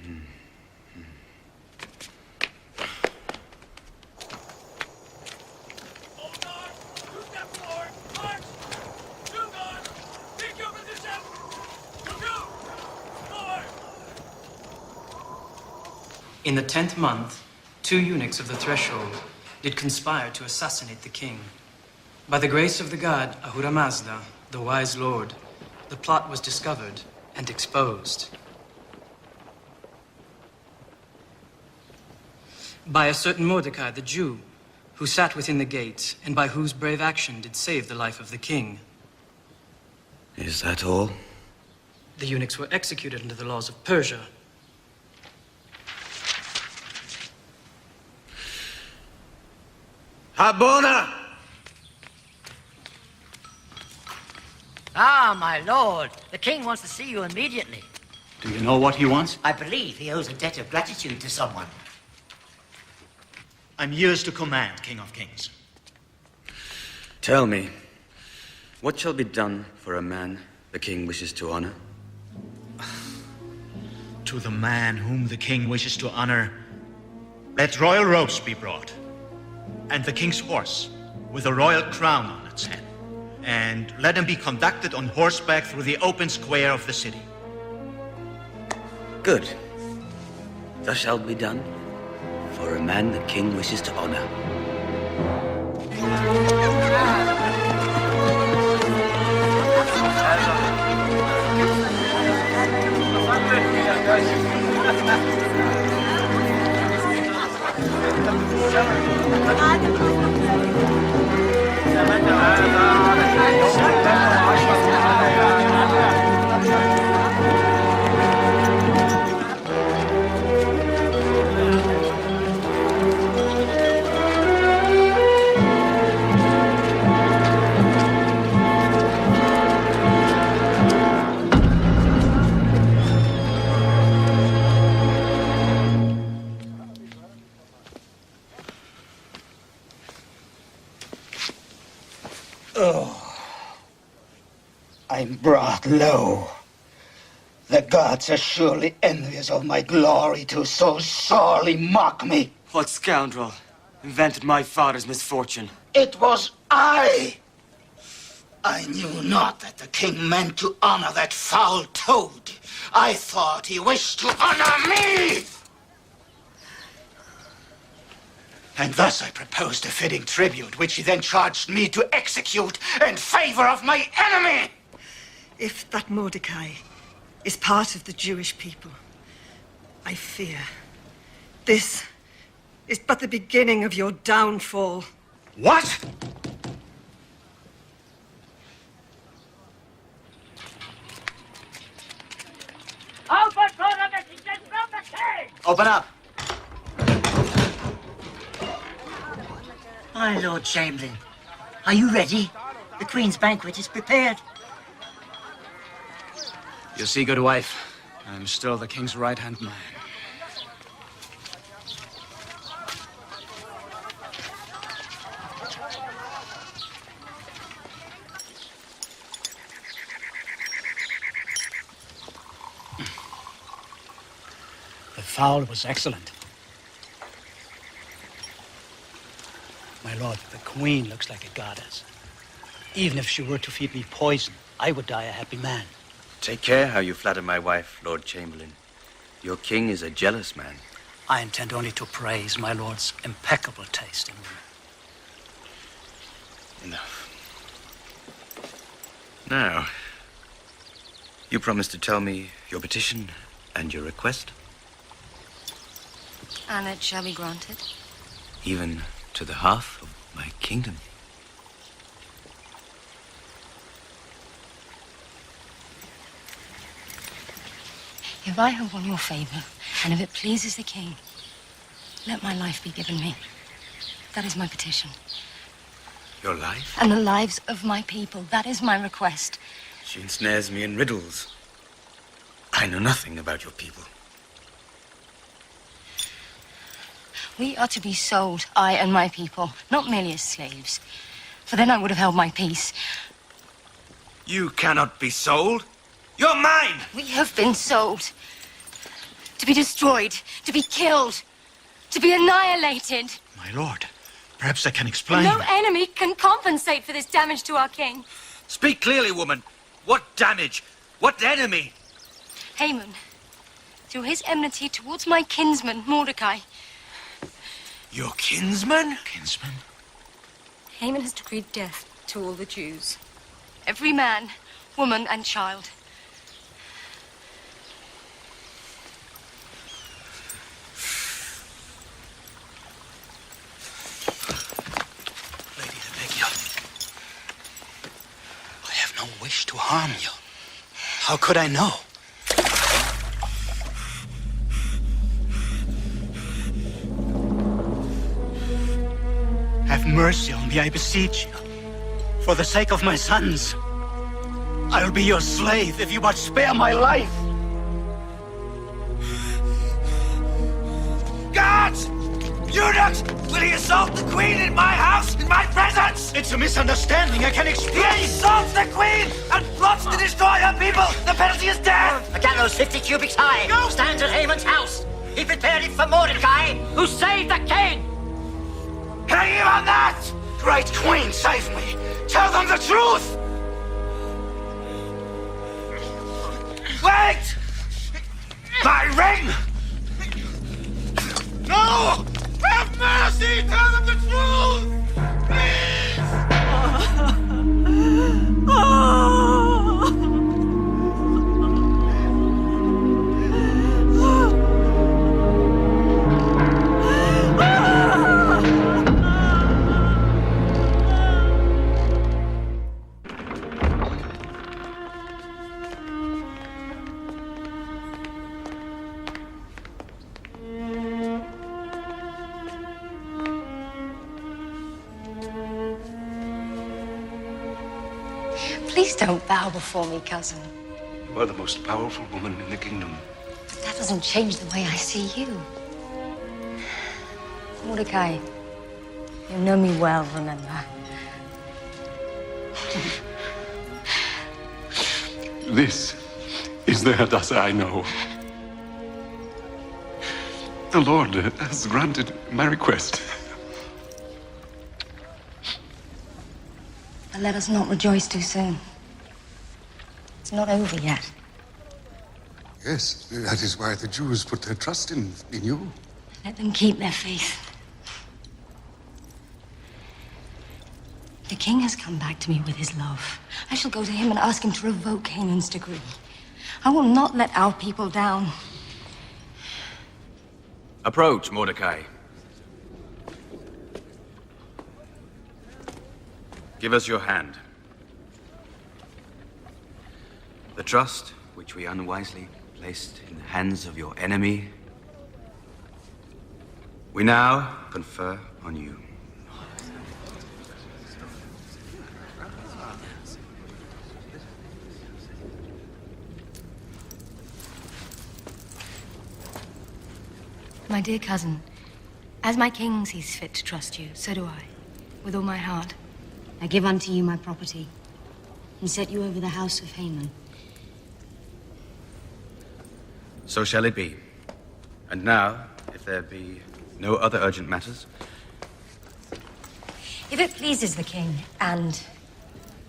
In the 10th month, 2 eunuchs of the threshold did conspire to assassinate the king. By the grace of the god Ahura Mazda, the wise lord, the plot was discovered and exposed. By a certain Mordecai, the Jew, who sat within the gate, and by whose brave action did save the life of the king. Is that all? The eunuchs were executed under the laws of Persia. Habona! Ah, my lord. The king wants to see you immediately. Do you know what he wants? I believe he owes a debt of gratitude to someone. I'm yours to command, King of Kings. Tell me, what shall be done for a man the king wishes to honor? To the man whom the king wishes to honor, let royal robes be brought, and the king's horse with a royal crown on its head, and let him be conducted on horseback through the open square of the city. Good. Thus shall be done for a man the king wishes to honor. I'm brought low. The gods are surely envious of my glory to so sorely mock me. What scoundrel invented my father's misfortune? It was I knew not that the king meant to honor that foul toad. I thought he wished to honor me! And thus I proposed a fitting tribute, which he then charged me to execute in favor of my enemy! If that Mordecai is part of the Jewish people, I fear this is but the beginning of your downfall. What? Open for the messages from the king! Open up. My Lord Chamberlain, are you ready? The Queen's banquet is prepared. You see, good wife, I'm still the king's right-hand man. The fowl was excellent. My lord, the Queen looks like a goddess. Even if she were to feed me poison, I would die a happy man. Take care how you flatter my wife, Lord Chamberlain. Your king is a jealous man. I intend only to praise my lord's impeccable taste in women. Enough. Now, you promised to tell me your petition and your request, And it shall be granted. even to the half of my kingdom. If I have won your favor, and if it pleases the king, let my life be given me. That is my petition. Your life? And the lives of my people. That is my request. She ensnares me in riddles. I know nothing about your people. We are to be sold, I and my people, not merely as slaves. For then I would have held my peace. You cannot be sold. You're mine! We have been sold. To be destroyed, to be killed, to be annihilated. My lord, perhaps I can explain. No enemy can compensate for this damage to our king. Speak clearly, woman. What damage? What enemy? Haman, through his enmity towards my kinsman, Mordecai. Your kinsman? Kinsman? Haman has decreed death to all the Jews. Every man, woman, and child. Lady, I beg you. I have no wish to harm you. How could I know? Have mercy on me, I beseech you. For the sake of my sons, I'll be your slave if you but spare my life. Guards! Eunuchs! Will he assault the queen in my house, in my presence? It's a misunderstanding. I can explain. He assaults the queen and plots to destroy her people. The penalty is death. A gallows 50 cubits high stands at Haman's house. He prepared it for Mordecai, who saved the king. Hang him on that! Great queen, save me. Tell them the truth. Wait! My ring! No! Have mercy! Tell them the truth! Please! Please don't bow before me, cousin. You are the most powerful woman in the kingdom. But that doesn't change the way I see you. Mordecai, you know me well, remember? This is the Hadassah I know. The Lord has granted my request. But let us not rejoice too soon. It's not over yet. Yes, that is why the Jews put their trust in you. Let them keep their faith. The king has come back to me with his love. I shall go to him and ask him to revoke Haman's decree. I will not let our people down. Approach, Mordecai. Give us your hand. The trust which we unwisely placed in the hands of your enemy, we now confer on you. My dear cousin, as my king sees fit to trust you, so do I, with all my heart. I give unto you my property, and set you over the house of Haman. So shall it be. And now, if there be no other urgent matters, If it pleases the king, and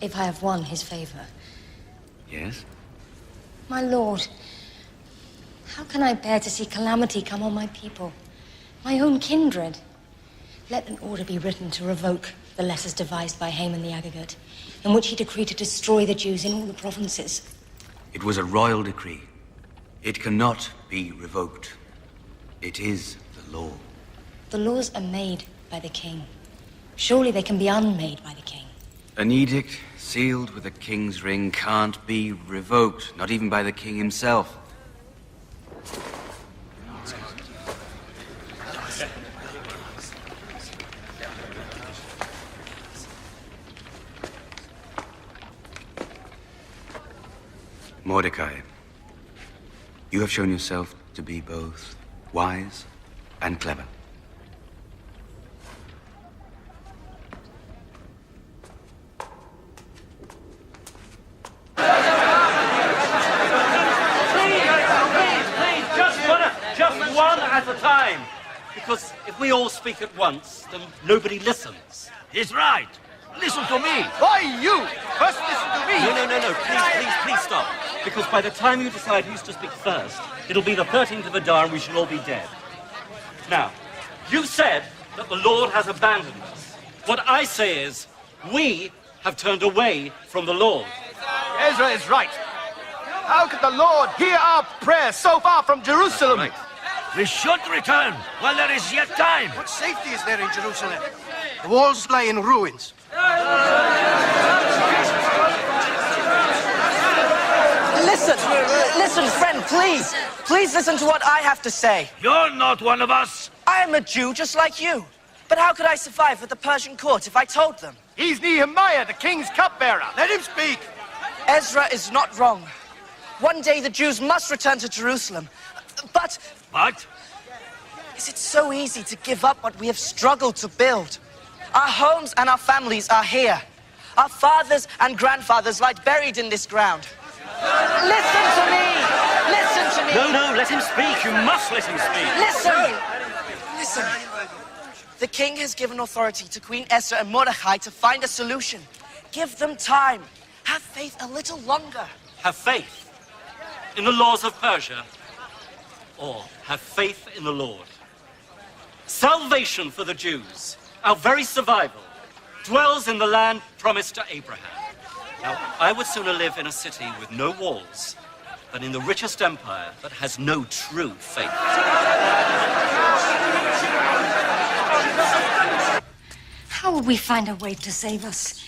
if I have won his favor, yes? my lord, how can I bear to see calamity come on my people, my own kindred? Let an order be written to revoke the letters devised by Haman the Agagite, in which he decreed to destroy the Jews in all the provinces. It was a royal decree. It cannot be revoked. It is the law. The laws are made by the king. Surely they can be unmade by the king. An edict sealed with a king's ring can't be revoked, not even by the king himself. Mordecai, you have shown yourself to be both wise and clever. Please, just one at a time. Because if we all speak at once, then nobody listens. He's right. Listen to me. Why you? First listen to me. No. Please stop. Because by the time you decide who's to speak first, it'll be the 13th of Adar and we shall all be dead. Now, you said that the Lord has abandoned us. What I say is, we have turned away from the Lord. Ezra is right. How could the Lord hear our prayers so far from Jerusalem? Right. We should return while there is yet time. What safety is there in Jerusalem? The walls lie in ruins. Listen, friend, please. Please listen to what I have to say. You're not one of us. I am a Jew just like you. But how could I survive with the Persian court if I told them? He's Nehemiah, the king's cupbearer. Let him speak. Ezra is not wrong. One day the Jews must return to Jerusalem. But? Is it so easy to give up what we have struggled to build? Our homes and our families are here. Our fathers and grandfathers lie buried in this ground. Listen to me! Listen to me! No, let him speak. You must let him speak. Listen! The king has given authority to Queen Esther and Mordecai to find a solution. Give them time. Have faith a little longer. Have faith in the laws of Persia, or have faith in the Lord. Salvation for the Jews, our very survival, dwells in the land promised to Abraham. Now, I would sooner live in a city with no walls than in the richest empire that has no true faith. How will we find a way to save us?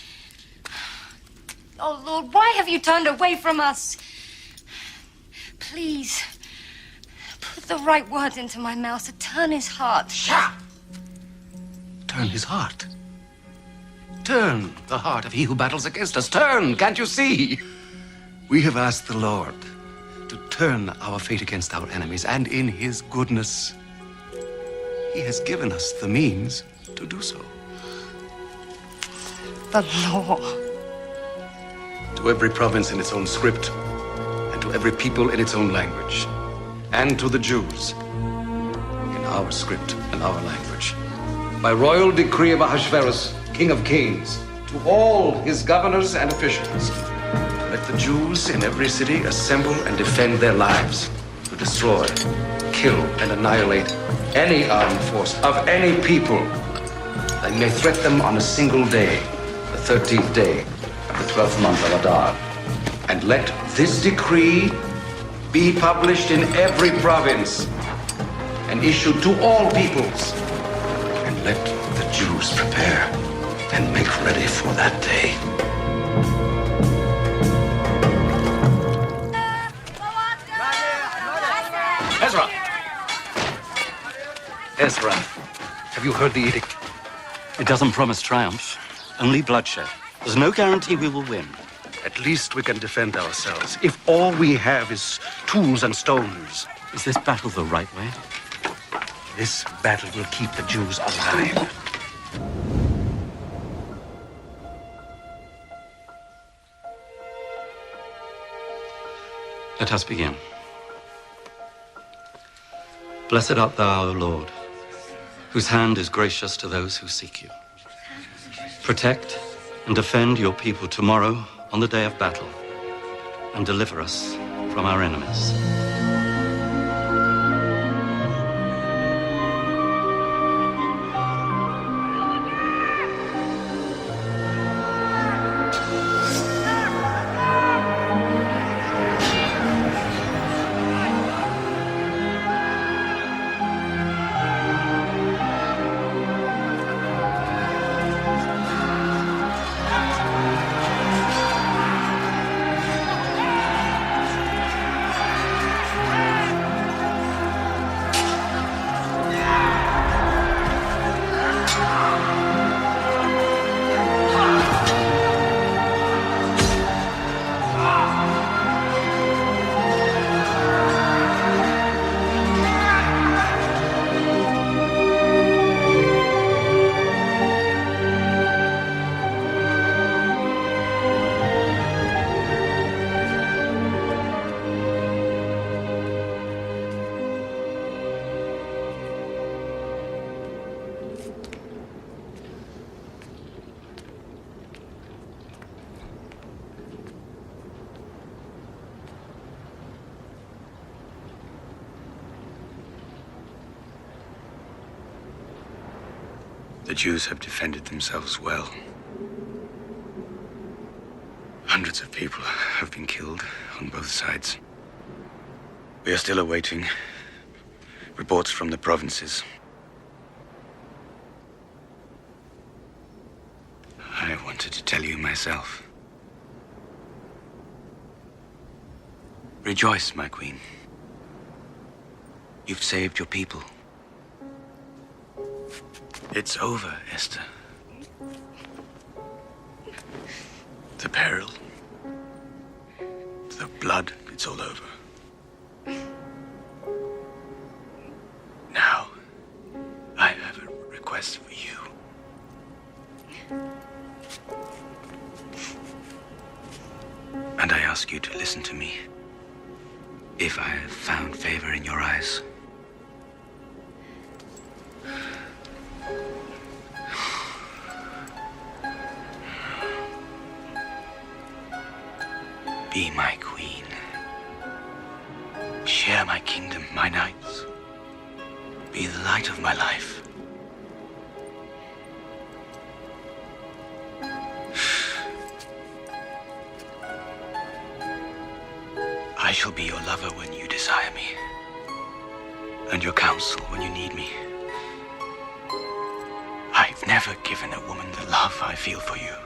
Oh, Lord, why have you turned away from us? Please, put the right words into my mouth to turn his heart. Turn his heart. Turn the heart of he who battles against us. Turn, can't you see? We have asked the Lord to turn our fate against our enemies, and in his goodness, he has given us the means to do so. The law. To every province in its own script, to every people in its own language, and to the Jews in our script and our language. By royal decree of Ahasuerus, King of Kings, to all his governors and officials, let the Jews in every city assemble and defend their lives, to destroy, kill, and annihilate any armed force of any people that may threat them on a single day, the 13th day of the 12th month of Adar. And let this decree be published in every province and issued to all peoples. And let the Jews prepare and make ready for that day. Ezra! Ezra, have you heard the edict? It doesn't promise triumph, only bloodshed. There's no guarantee we will win. At least we can defend ourselves. If all we have is tools and stones. Is this battle the right way? This battle will keep the Jews alive. Let us begin. Blessed art thou, O Lord, whose hand is gracious to those who seek you. Protect and defend your people tomorrow on the day of battle, and deliver us from our enemies. The Jews have defended themselves well. Hundreds of people have been killed on both sides. We are still awaiting reports from the provinces. I wanted to tell you myself. Rejoice, my queen. You've saved your people. It's over, Esther. The peril, the blood, it's all over. Now, I have a request for you. And I ask you to listen to me. If I have found favor in your eyes, be my queen. Share my kingdom, my nights. Be the light of my life. I shall be your lover when you desire me, and your counsel when you need me. I've never given a woman the love I feel for you.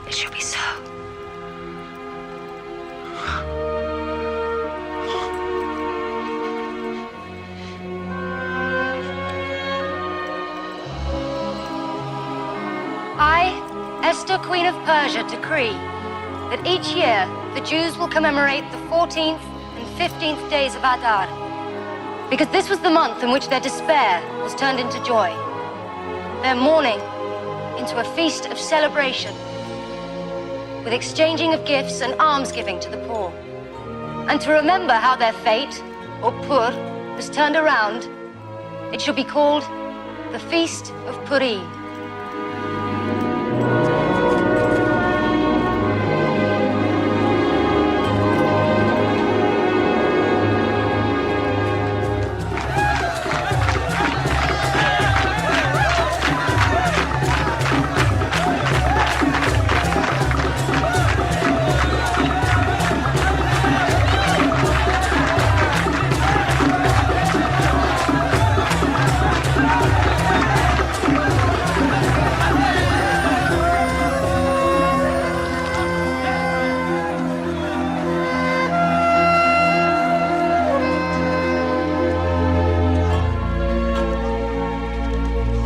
It shall be so. I, Esther, Queen of Persia, decree that each year the Jews will commemorate the 14th and 15th days of Adar, because this was the month in which their despair was turned into joy, their mourning into a feast of celebration, with exchanging of gifts and almsgiving to the poor. And to remember how their fate, or Pur, was turned around, it shall be called the Feast of Purim.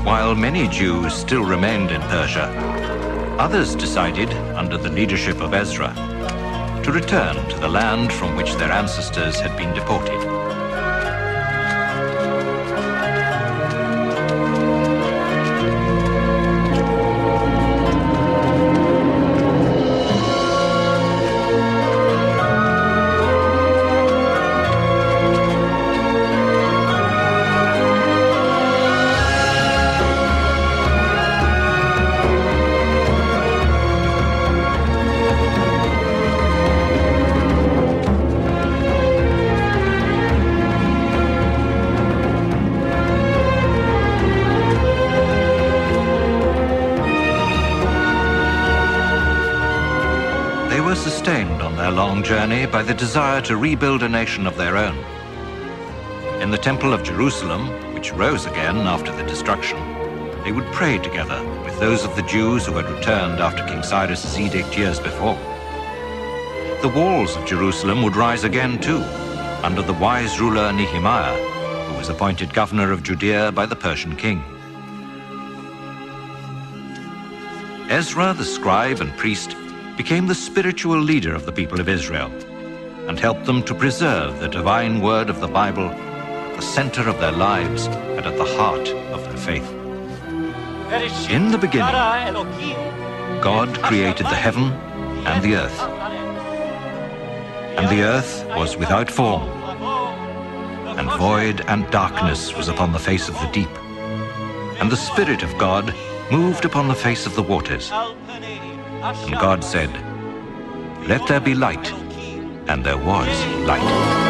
While many Jews still remained in Persia, others decided, under the leadership of Ezra, to return to the land from which their ancestors had been deported. Sustained on their long journey by the desire to rebuild a nation of their own. In the Temple of Jerusalem, which rose again after the destruction, they would pray together with those of the Jews who had returned after King Cyrus's edict years before. The walls of Jerusalem would rise again too, under the wise ruler Nehemiah, who was appointed governor of Judea by the Persian king. Ezra, the scribe and priest, became the spiritual leader of the people of Israel and helped them to preserve the divine word of the Bible at the center of their lives and at the heart of their faith. In the beginning, God created the heaven and the earth. And the earth was without form, and void and darkness was upon the face of the deep. And the Spirit of God moved upon the face of the waters. And God said, "Let there be light," and there was light.